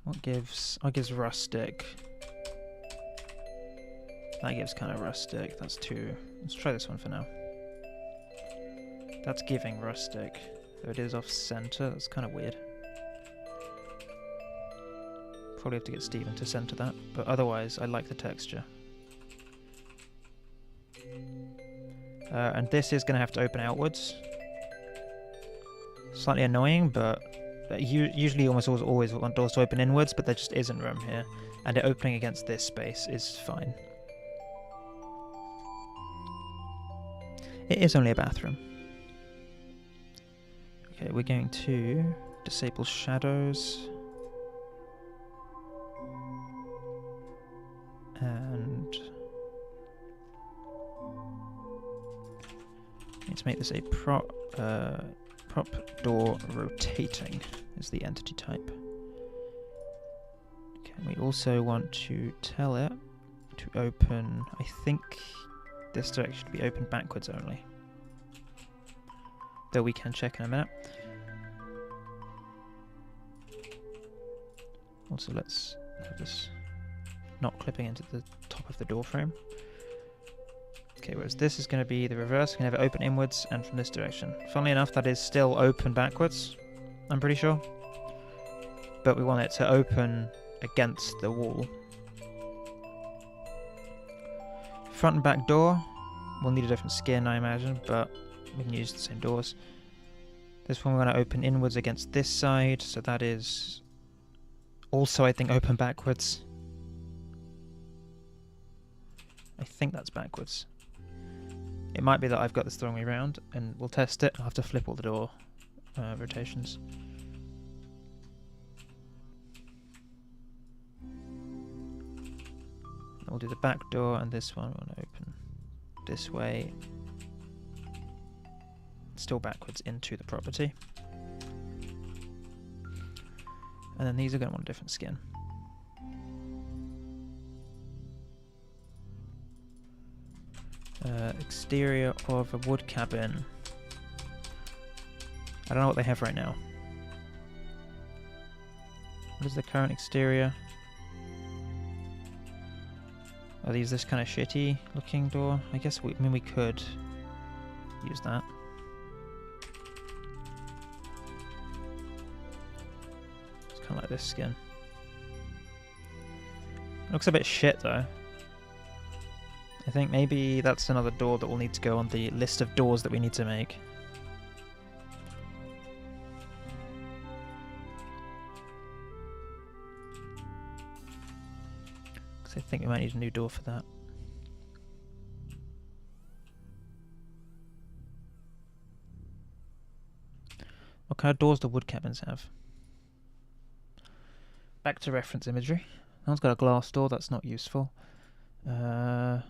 what gives rustic? That gives kind of rustic. That's two. Let's try this one for now. That's giving rustic, though it is off center. That's kind of weird. Probably have to get Steven to center that, but otherwise I like the texture. And this is going to have to open outwards. Slightly annoying, but usually almost always want doors to open inwards, but there just isn't room here. And it opening against this space is fine. It is only a bathroom. Okay, we're going to disable shadows. And let's make this a prop door rotating is the entity type. Okay, we also want to tell it to open, I think this direction should be open backwards only. Though we can check in a minute. Also, let's have this not clipping into the top of the door frame. Okay, whereas this is going to be the reverse. We can have it open inwards and from this direction. Funnily enough, that is still open backwards, I'm pretty sure. But we want it to open against the wall. Front and back door. We'll need a different skin, I imagine, but we can use the same doors. This one we're going to open inwards against this side, so that is also, I think, open backwards. I think that's backwards. It might be that I've got this the wrong way around, and we'll test it. I'll have to flip all the door rotations. We'll do the back door, and this one we'll open this way. Still backwards into the property. And then these are going to want a different skin. Exterior of a wood cabin. I don't know what they have right now. What is the current exterior? Are these this kind of shitty looking door? I guess I mean we could use that. It's kind of like this skin. Looks a bit shit though. I think maybe that's another door that will need to go on the list of doors that we need to make. Because I think we might need a new door for that. What kind of doors do wood cabins have? Back to reference imagery. That one's got a glass door, that's not useful. There's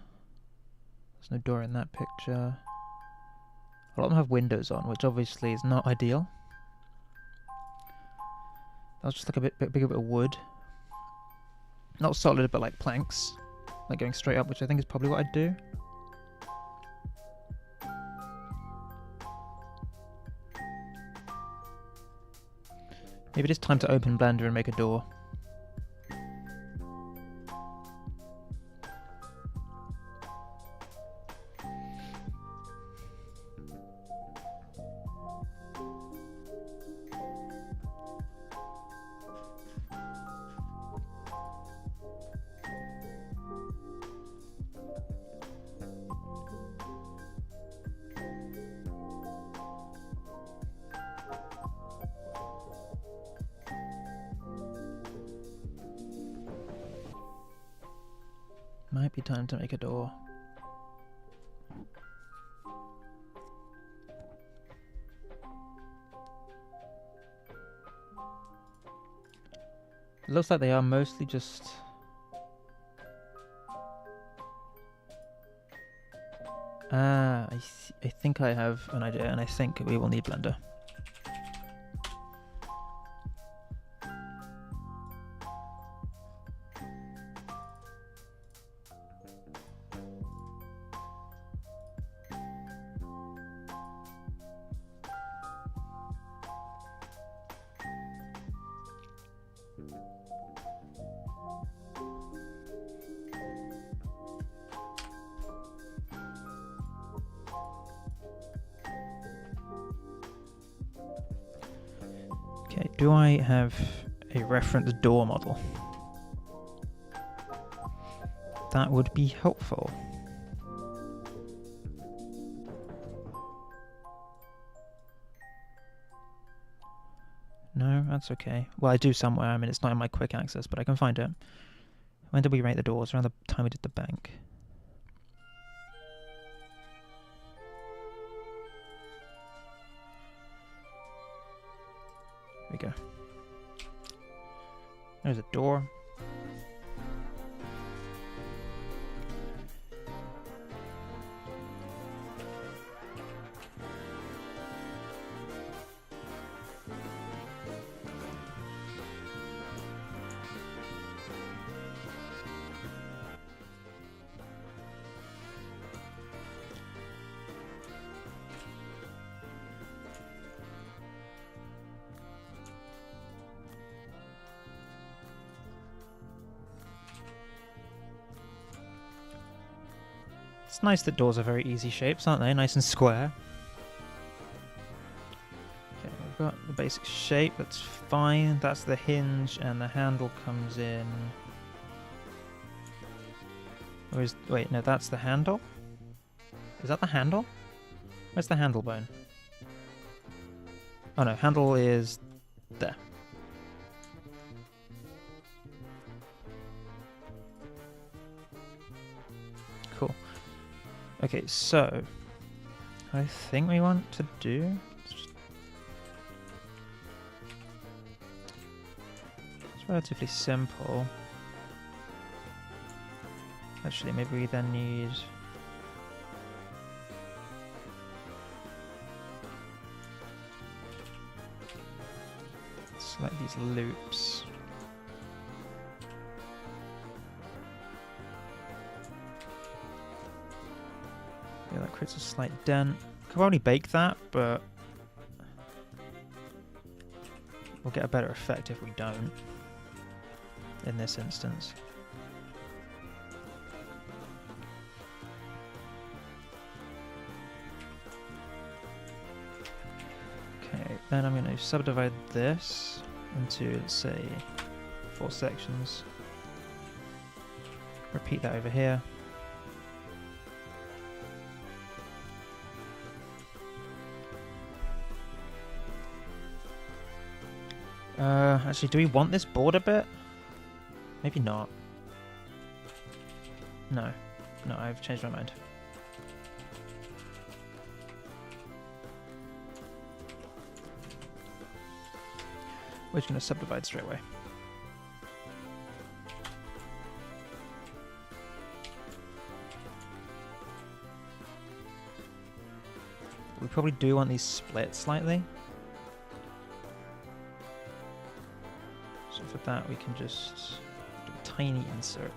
no door in that picture. A lot of them have windows on, which obviously is not ideal. That was just like a bit bigger bit of wood. Not solid, but like planks. Like going straight up, which I think is probably what I'd do. Maybe it is time to open Blender and make a door. Might be time to make a door. It looks like they are mostly just... I think I have an idea, and I think we will need Blender. Okay, do I have a reference door model? That would be helpful. No, that's okay. Well, I do somewhere. I mean, it's not in my quick access, but I can find it. When did we make the doors? Around the time we did the bank. There we go. There's a door. It's nice that doors are very easy shapes, aren't they? Nice and square. Okay, we've got the basic shape, that's fine. That's the hinge, and the handle comes in... Or is... Wait, no, that's the handle? Is that the handle? Where's the handle bone? Oh no, handle is there. Cool. Okay, so I think we want to do... It's relatively simple. Actually, maybe we then need... Select these loops. Yeah, that creates a slight dent. Could probably bake that, but we'll get a better effect if we don't in this instance. Okay, then I'm going to subdivide this into, let's say, 4 sections. Repeat that over here. Actually, do we want this border bit? Maybe not. No. No, I've changed my mind. We're just going to subdivide straight away. We probably do want these split slightly. So for that we can just do a tiny insert.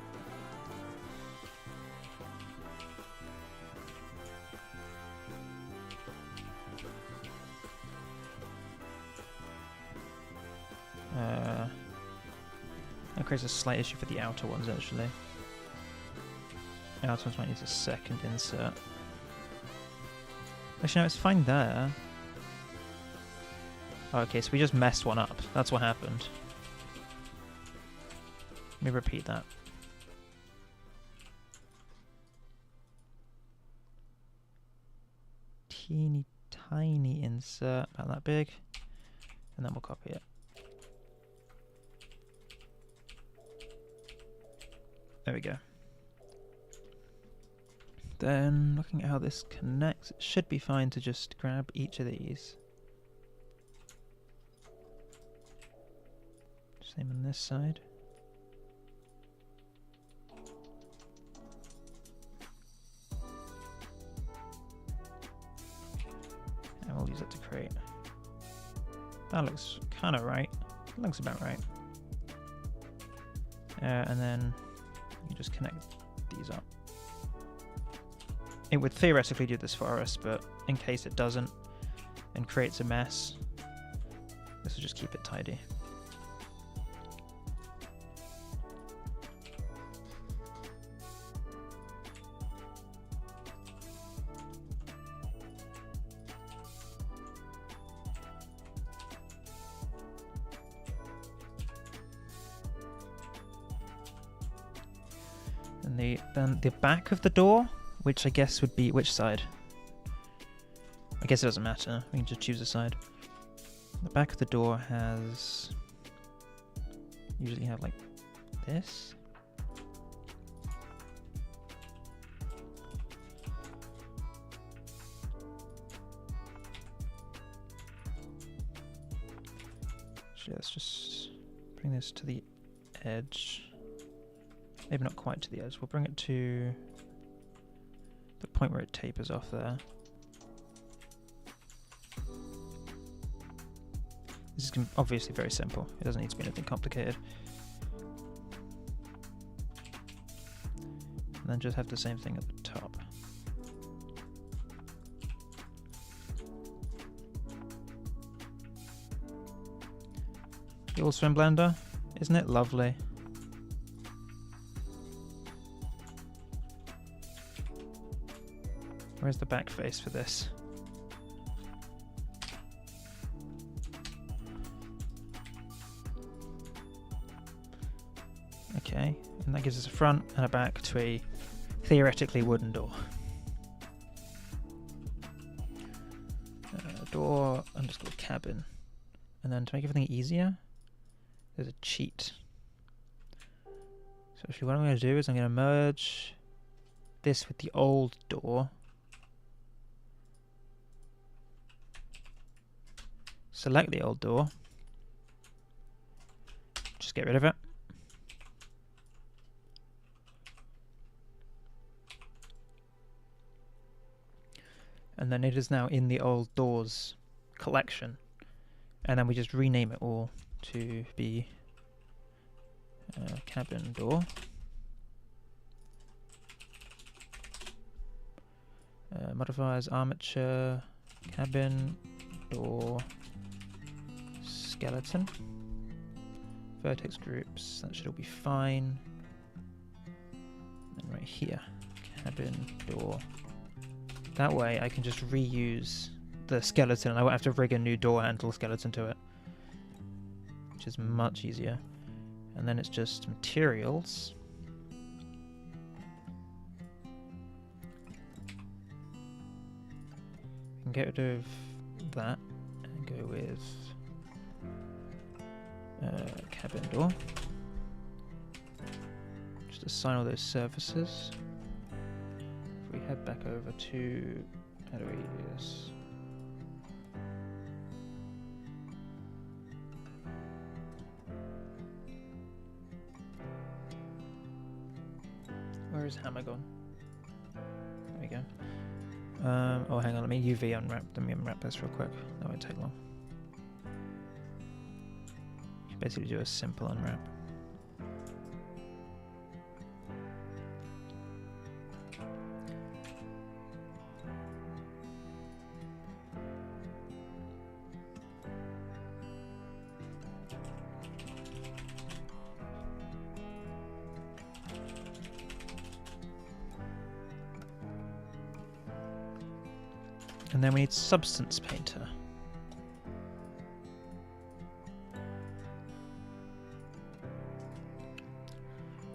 That creates a slight issue for the outer ones actually. The outer ones might need a second insert. Actually no, it's fine there. Oh, okay, so we just messed one up. That's what happened. Let me repeat that. Teeny tiny insert, about that big, and then we'll copy it. There we go. Then, looking at how this connects, it should be fine to just grab each of these. Same on this side. And we'll use it to create. That looks kind of right. Looks about right. And then you just connect these up. It would theoretically do this for us, but in case it doesn't and creates a mess, this will just keep it tidy. And then the back of the door, which I guess would be which side? I guess it doesn't matter. We can just choose a side. The back of the door has usually have like this. Actually, let's just bring this to the edge. Maybe not quite to the edge. We'll bring it to the point where it tapers off there. This is obviously very simple. It doesn't need to be anything complicated. And then just have the same thing at the top. The old swim blender, isn't it lovely? Where's the back face for this? Okay, and that gives us a front and a back to a theoretically wooden door. Door underscore cabin. And then to make everything easier, there's a cheat. So actually what I'm going to do is I'm going to merge this with the old door. Select the old door. Just get rid of it. And then it is now in the old doors collection. And then we just rename it all to be cabin door. Modifiers armature cabin door skeleton. Vertex groups, that should all be fine. And right here, cabin door. That way I can just reuse the skeleton and I won't have to rig a new door handle skeleton to it, which is much easier. And then it's just materials. We can get rid of that and go with cabin door. Just assign all those surfaces. If we head back over to, how do we do this? Where is hammer gone? There we go. Oh, hang on, let me UV unwrap. Let me unwrap this real quick. That won't take long. You basically do a simple unwrap. And then we need Substance Painter.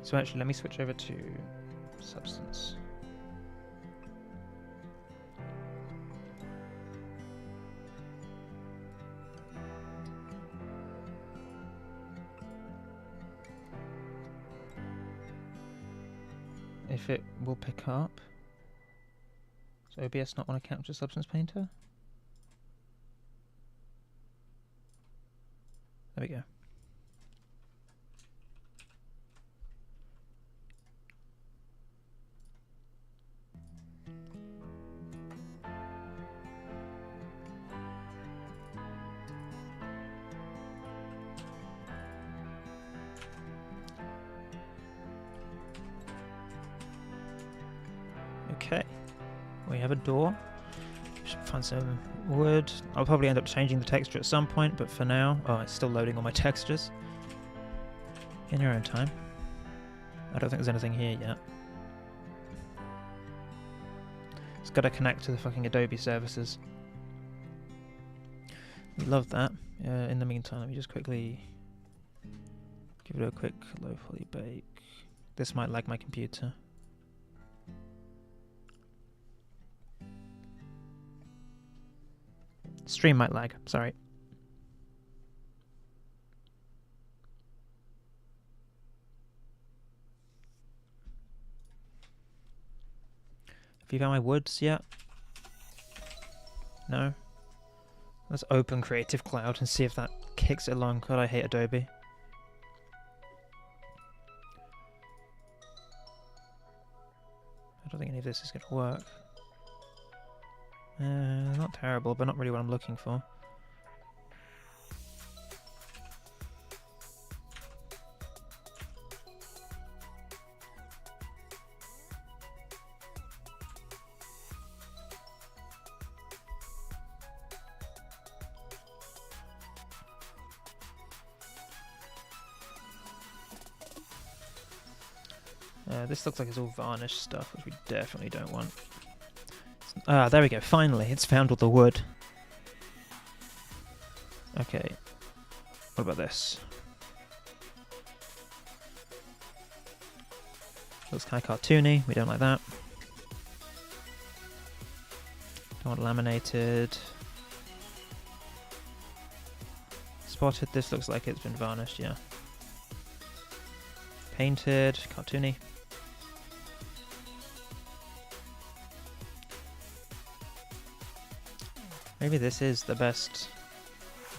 So actually, let me switch over to Substance. If it will pick up. Does OBS not want to capture Substance Painter? There we go. Okay. We have a door. Should find some wood. I'll probably end up changing the texture at some point, but for now, oh, it's still loading all my textures. In your own time. I don't think there's anything here yet. It's got to connect to the fucking Adobe services. We love that. In the meantime, let me just quickly give it a quick low poly bake. This might lag my computer. Stream might lag, sorry. Have you found my woods yet? No? Let's open Creative Cloud and see if that kicks it along. God, I hate Adobe. I don't think any of this is going to work. Not terrible, but not really what I'm looking for. This looks like it's all varnished stuff, which we definitely don't want. Ah, there we go. Finally, it's found all the wood. Okay. What about this? Looks kind of cartoony. We don't like that. Don't want laminated. Spotted. This looks like it's been varnished, yeah. Painted. Cartoony. Maybe this is the best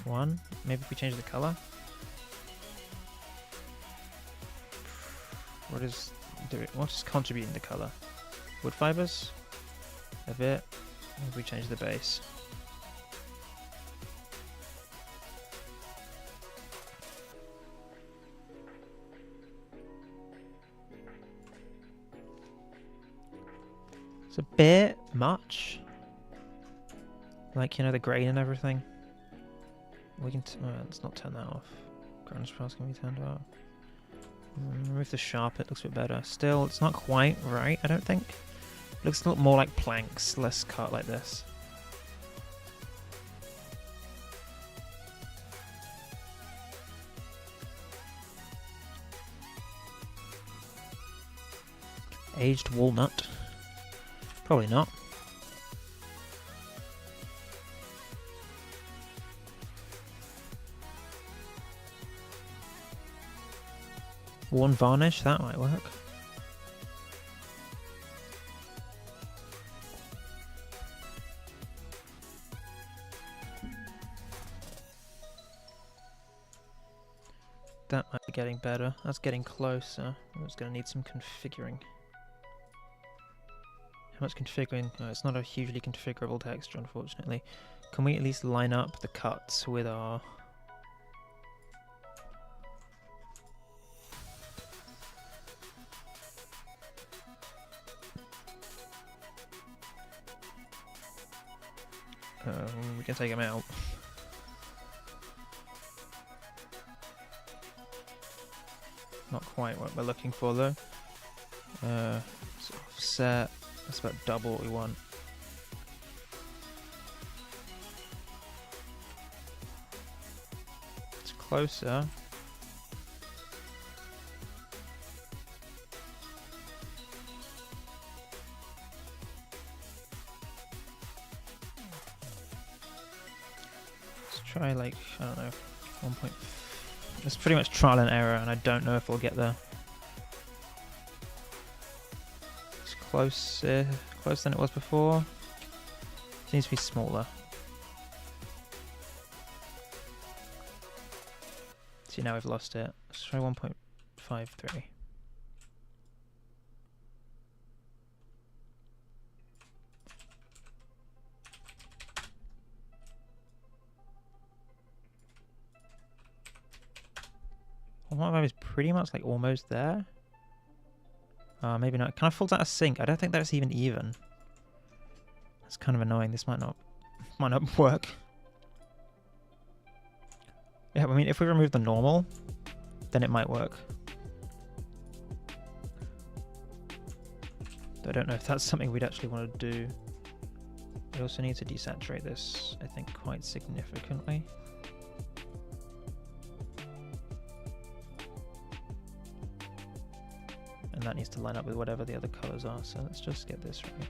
one. Maybe if we change the color. What is contributing the color? Wood fibers? A bit. If we change the base. It's a bit much. Like, you know, the grain and everything. We can let's not turn that off. Ground contrast can be turned off. Remove the sharp, it looks a bit better. Still, it's not quite right, I don't think. It looks a little more like planks, less cut like this. Aged walnut. Probably not. Worn varnish, that might work. That might be getting better. That's getting closer. It's going to need some configuring. How much configuring? No, it's not a hugely configurable texture, unfortunately. Can we at least line up the cuts with our... we can take them out. Not quite what we're looking for though. Offset. That's about double what we want. It's closer. Try like, I don't know, 1 point. It's pretty much trial and error, and I don't know if we'll get there. It's closer than it was before. It needs to be smaller. See, now we've lost it. Let's try 1.53. Well, is pretty much like almost there. Maybe not. Can I fold out of sync? I don't think that's even. That's kind of annoying. This might not work. Yeah, I mean, if we remove the normal, then it might work. I don't know if that's something we'd actually want to do. We also need to desaturate this, I think, quite significantly. And that needs to line up with whatever the other colors are, so let's just get this right.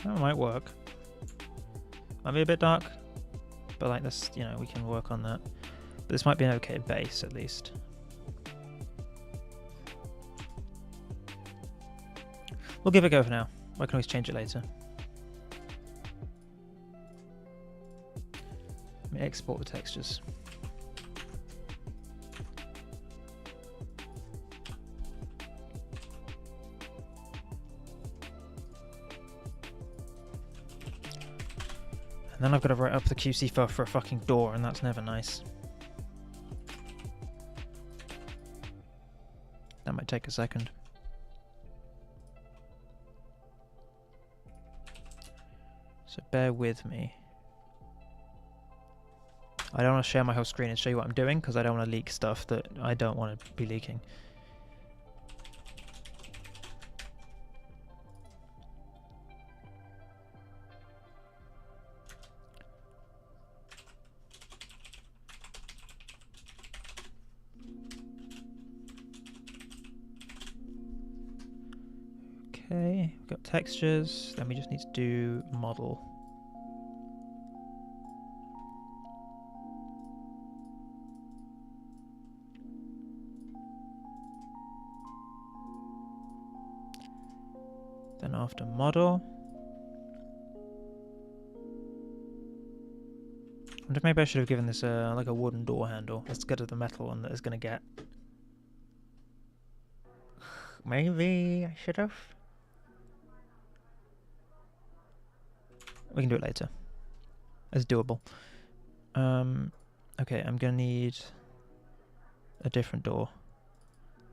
That might work. Might be a bit dark, but like this, you know, we can work on that. But this might be an okay base at least. We'll give it a go for now. I can always change it later. Let me export the textures. And then I've got to write up the QC file for a fucking door, and that's never nice. That might take a second. So bear with me. I don't want to share my whole screen and show you what I'm doing because I don't want to leak stuff that I don't want to be leaking. Okay, we've got textures, then we just need to do model. Then after model, I wonder if maybe I should have given this like a wooden door handle. Let's get to the metal one that it's going to get. Maybe I should have. We can do it later. It's doable. Okay, I'm going to need a different door.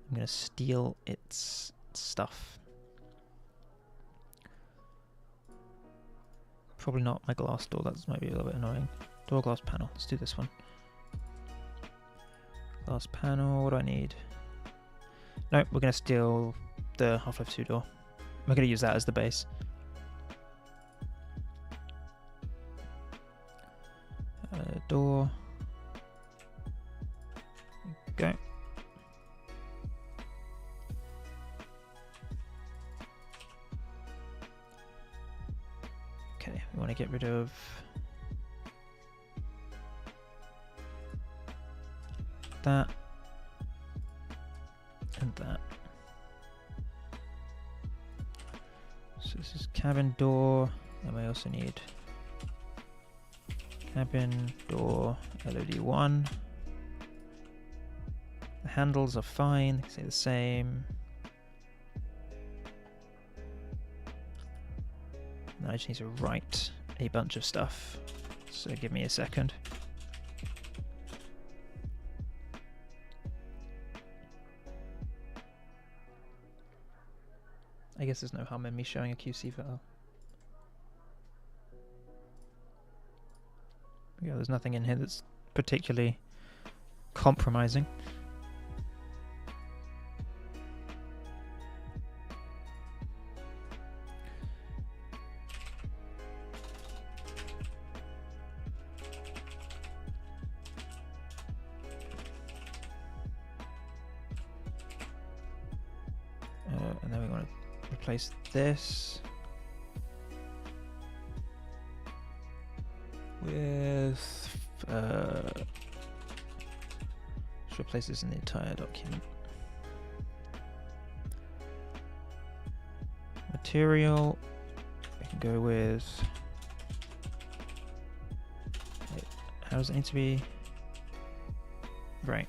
I'm going to steal its stuff. Probably not my glass door, that might be a little bit annoying. Door glass panel, let's do this one. Glass panel, what do I need? Nope, we're going to steal the Half-Life 2 door. We're going to use that as the base. Door. Go. Okay, we want to get rid of that and that. So this is cabin door, and we also need cabin door LOD1. The handles are fine, they stay the same. Now I just need to write a bunch of stuff, so give me a second. I guess there's no harm in me showing a QC file. Yeah, there's nothing in here that's particularly compromising. And then we want to replace this with let's replace this in the entire document. Material, we can go with, wait, how does it need to be? Right.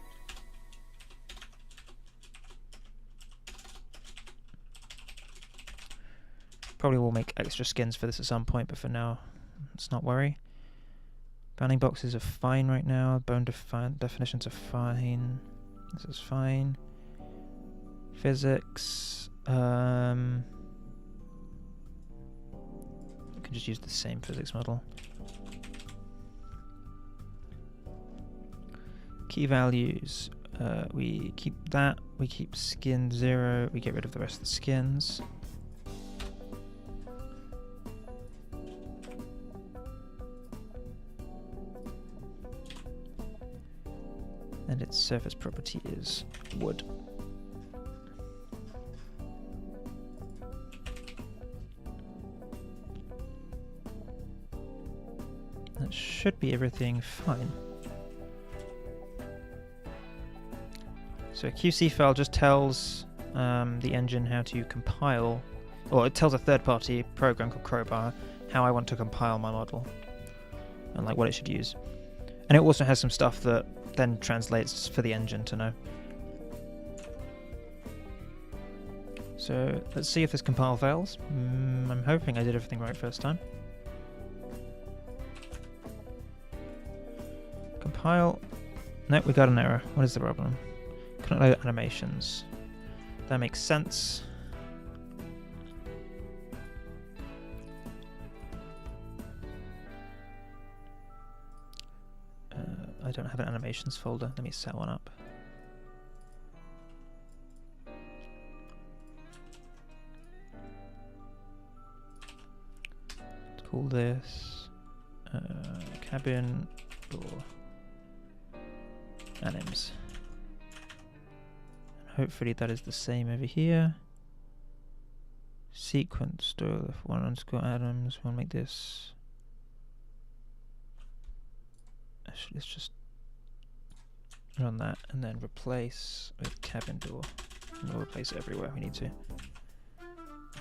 Probably will make extra skins for this at some point, but for now, let's not worry. Bounding boxes are fine right now. Bone definitions are fine. This is fine. Physics. We can just use the same physics model. Key values. We keep that. We keep skin 0. We get rid of the rest of the skins. And its surface property is wood. That should be everything fine. So a QC file just tells the engine how to compile, or it tells a third-party program called 𝗘𝗺𝗀 how I want to compile my model and like what it should use. And it also has some stuff that then translates for the engine to know. So let's see if this compile fails. I'm hoping I did everything right first time. compile. Nope, we got an error. What is the problem? Couldn't load animations. That makes sense. I don't have an animations folder. Let me set one up. Let's call this cabin door anims. Hopefully that is the same over here. Sequence door 1_atoms. We'll make this. Actually, let's just run that and then replace with cabin door. And we'll replace it everywhere we need to.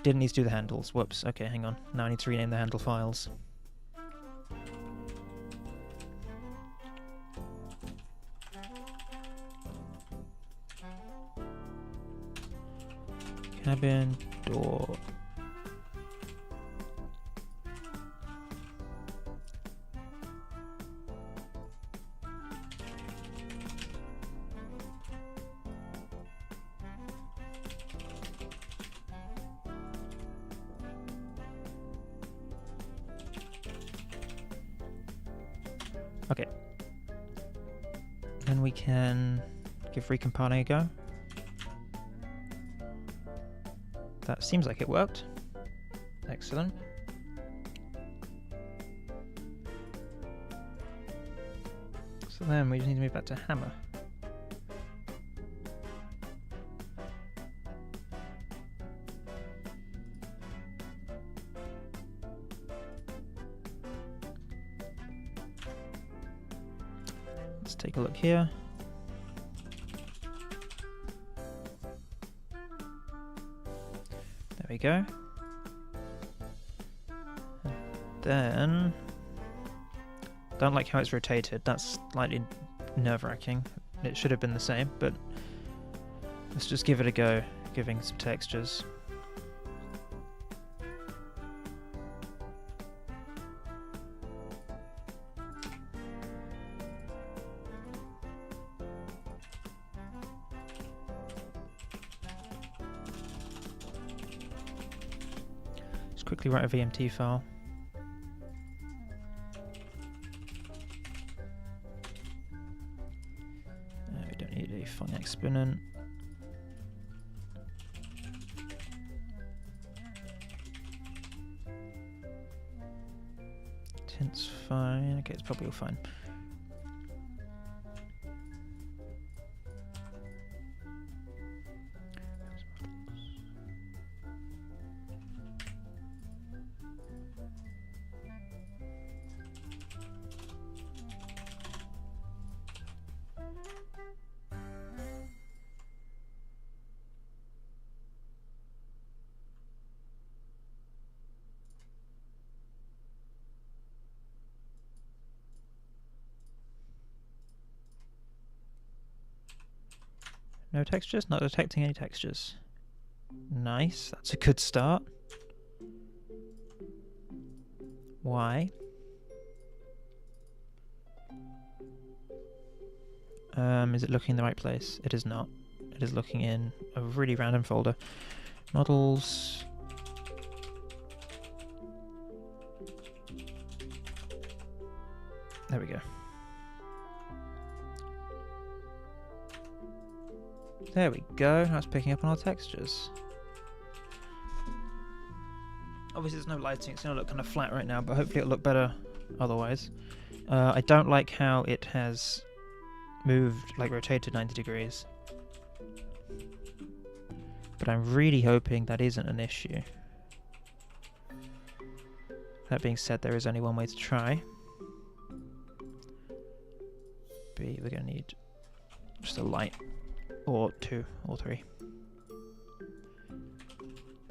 Didn't need to do the handles. Whoops. Okay, hang on. Now I need to rename the handle files. Cabin door. Okay. Then we can give recompiling a go. That seems like it worked. Excellent. So then we just need to move back to hammer. Let's take a look here. There we go. And then, don't like how it's rotated. That's slightly nerve-wracking. It should have been the same, but let's just give it a go, giving some textures. Quickly write a VMT file. We don't need a funny exponent. Tint's fine. Okay, it's probably all fine. No textures? Not detecting any textures. Nice, that's a good start. Why? Is it looking in the right place? It is not. It is looking in a really random folder. Models. There we go. There we go, now it's picking up on our textures. Obviously there's no lighting, it's going to look kind of flat right now, but hopefully it'll look better otherwise. I don't like how it has moved, like rotated 90 degrees. But I'm really hoping that isn't an issue. That being said, there is only one way to try. B, we're going to need just a light. Or 2 or 3.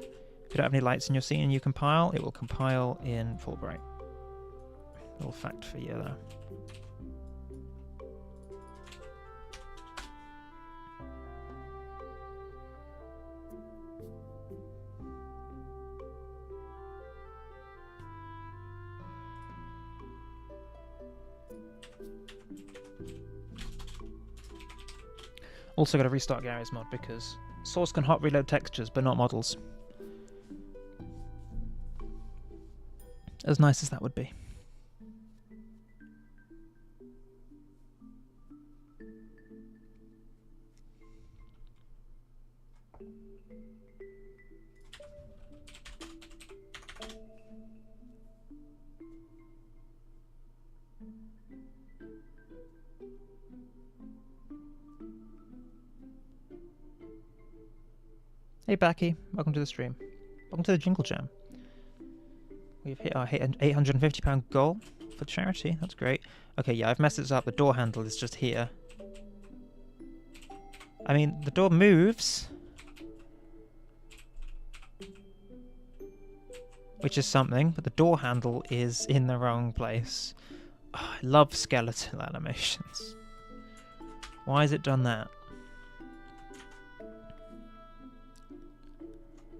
If you don't have any lights in your scene and you compile, it will compile in full bright. Little fact for you there. Also got to restart Gary's mod because Source can hot reload textures but not models. As nice as that would be. Hey Backy, welcome to the stream. Welcome to the Jingle Jam. We've hit our £850 goal for charity. That's great. Okay, yeah, I've messed this up. The door handle is just here. I mean, the door moves, which is something, but the door handle is in the wrong place. Oh, I love skeletal animations. Why has it done that?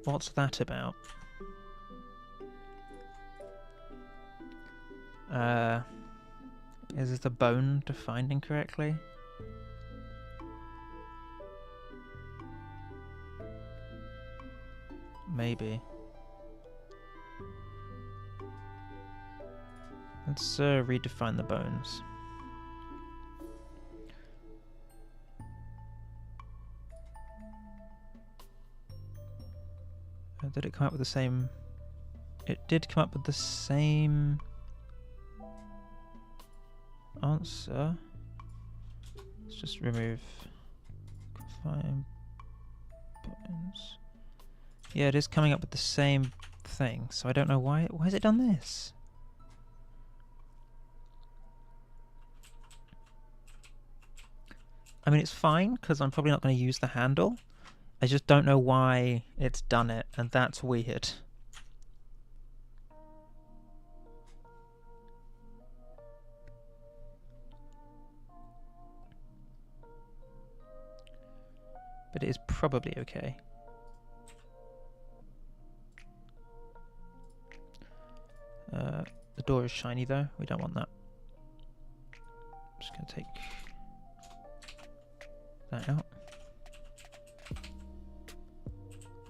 What's that about? Is it the bone defined incorrectly? Maybe. Let's redefine the bones. Did it come up with the same? It did come up with the same answer. Let's just remove confine buttons. Yeah, it is coming up with the same thing, so I don't know why has it done this? I mean, it's fine because I'm probably not going to use the handle. I just don't know why it's done it, and that's weird. But it is probably okay. The door is shiny though, we don't want that. I'm just going to take that out.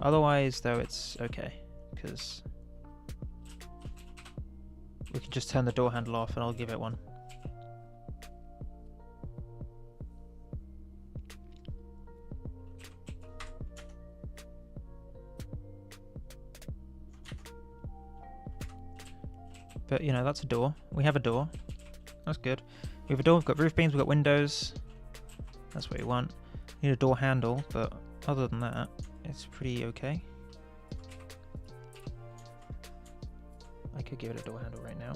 Otherwise, though, it's okay, because we can just turn the door handle off and I'll give it one. But, you know, that's a door. We have a door. That's good. We have a door, we've got roof beams, we've got windows. That's what we want. We need a door handle, but other than that, it's pretty okay. I could give it a door handle right now.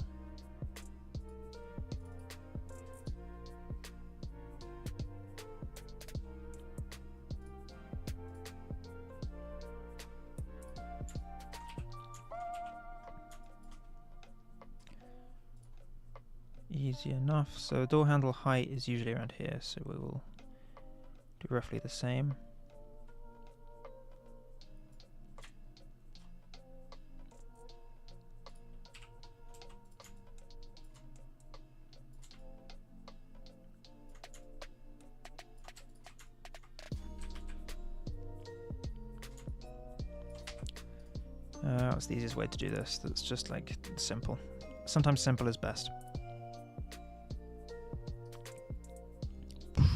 Easy enough. So door handle height is usually around here, so we will do roughly the same. What's the easiest way to do this? That's just like simple. Sometimes simple is best.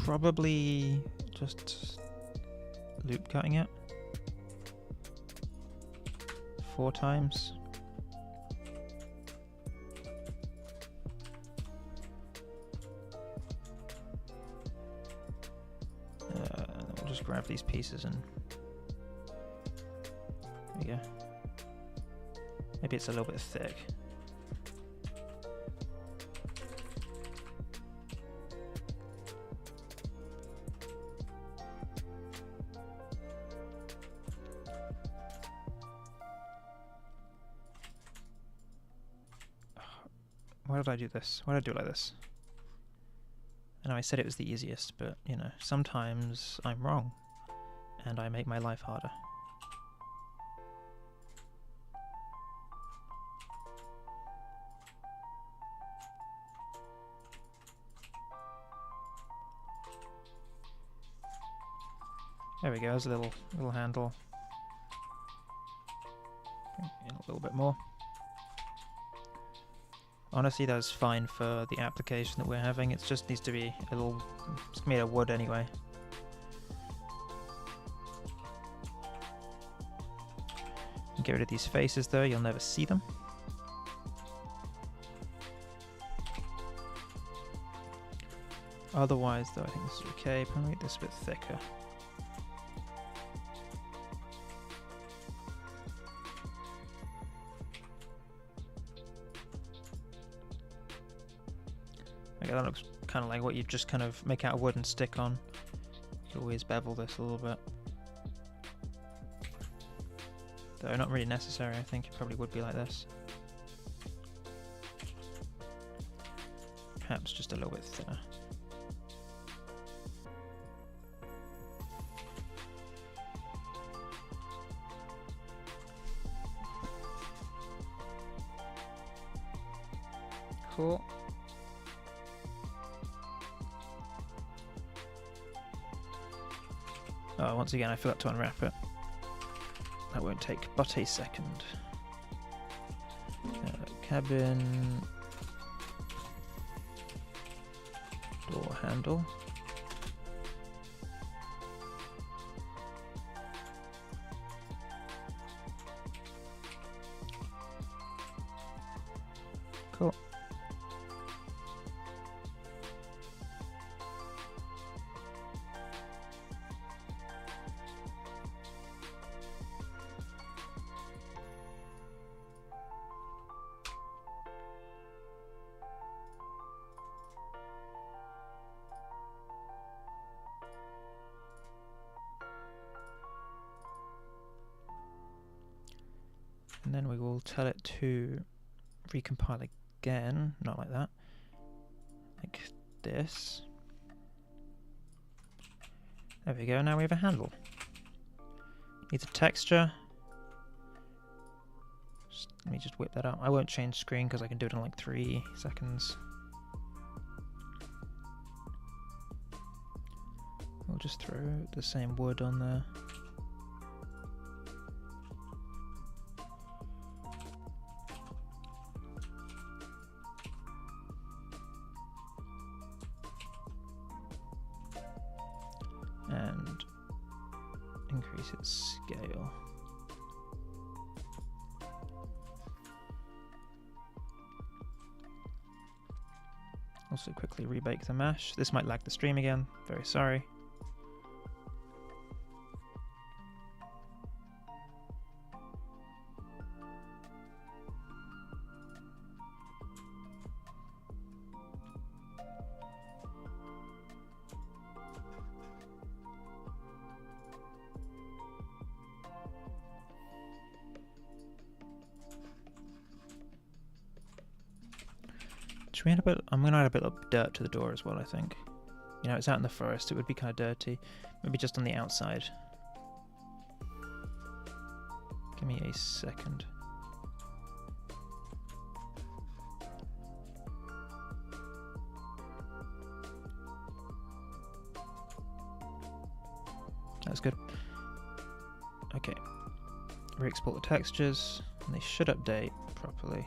Probably just loop cutting it 4 times. We'll just grab these pieces and there we go. Maybe it's a little bit thick. Why did I do this? Why did I do it like this? I know I said it was the easiest, but, you know, sometimes I'm wrong, and I make my life harder. There we go, there's a little handle. Bring it in a little bit more. Honestly, that's fine for the application that we're having. It just needs to be a little... It's made of wood anyway. Get rid of these faces though, you'll never see them. Otherwise though, I think this is okay. Probably make this a bit thicker. Okay, that looks kind of like what you just kind of make out of wood and stick on. You always bevel this a little bit. Though not really necessary, I think it probably would be like this. Perhaps just a little bit thinner. Cool. Oh, once again I forgot to unwrap it. That won't take but a second. Cabin door handle. Cool. And then we will tell it to recompile again, not like that, like this. There we go, now we have a handle. Needs a texture. Let me just whip that up. I won't change screen because I can do it in like 3 seconds. We'll just throw the same wood on there. And increase its scale. Also quickly rebake the mesh. This might lag the stream again, very sorry. Should we add a bit? I'm going to add a bit of dirt to the door as well, I think. You know, it's out in the forest, it would be kind of dirty. Maybe just on the outside. Give me a second. That's good. Okay. Re-export the textures, and they should update properly.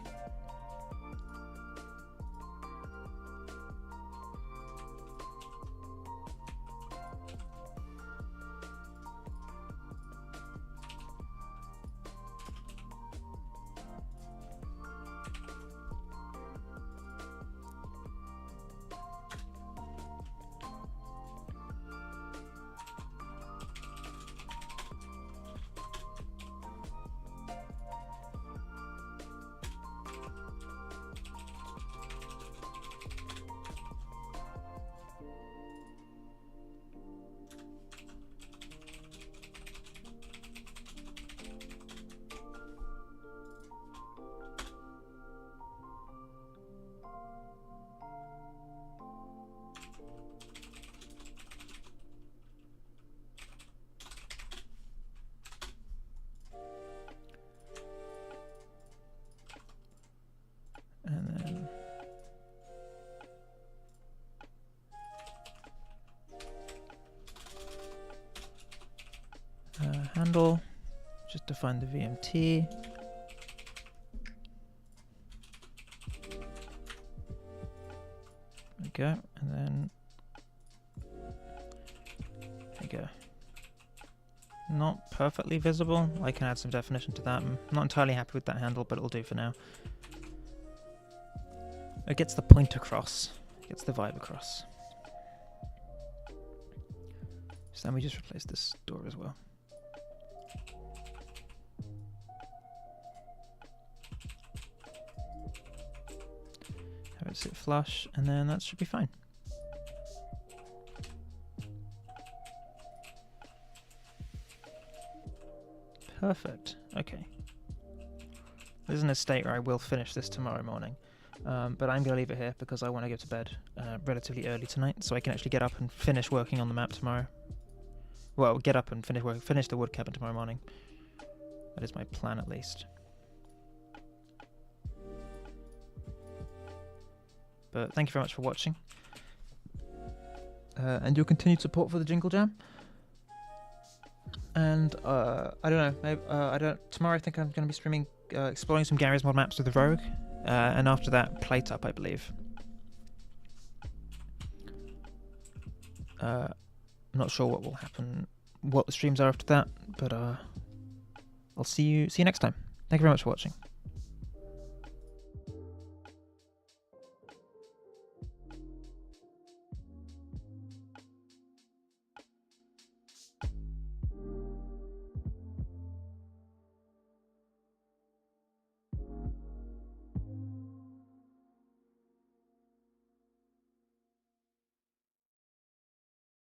handle. Just define the VMT. There we go, and then there we go. Not perfectly visible. I can add some definition to that. I'm not entirely happy with that handle, but it'll do for now. It gets the point across, gets the vibe across. So then we just replace this door as well. Have it sit flush, and then that should be fine. Perfect. Okay. This is in a state where I will finish this tomorrow morning, but I'm going to leave it here because I want to go to bed relatively early tonight, so I can actually get up and finish working on the map tomorrow. Well, get up and finish the wood cabin tomorrow morning. That is my plan, at least. But thank you very much for watching, and your continued support for the Jingle Jam. And I don't know. Maybe, tomorrow I think I'm going to be streaming, exploring some Garry's Mod maps with the Rogue, and after that, Plate Up, I believe. I'm not sure what will happen, what the streams are after that, but I'll see you next time. Thank you very much for watching.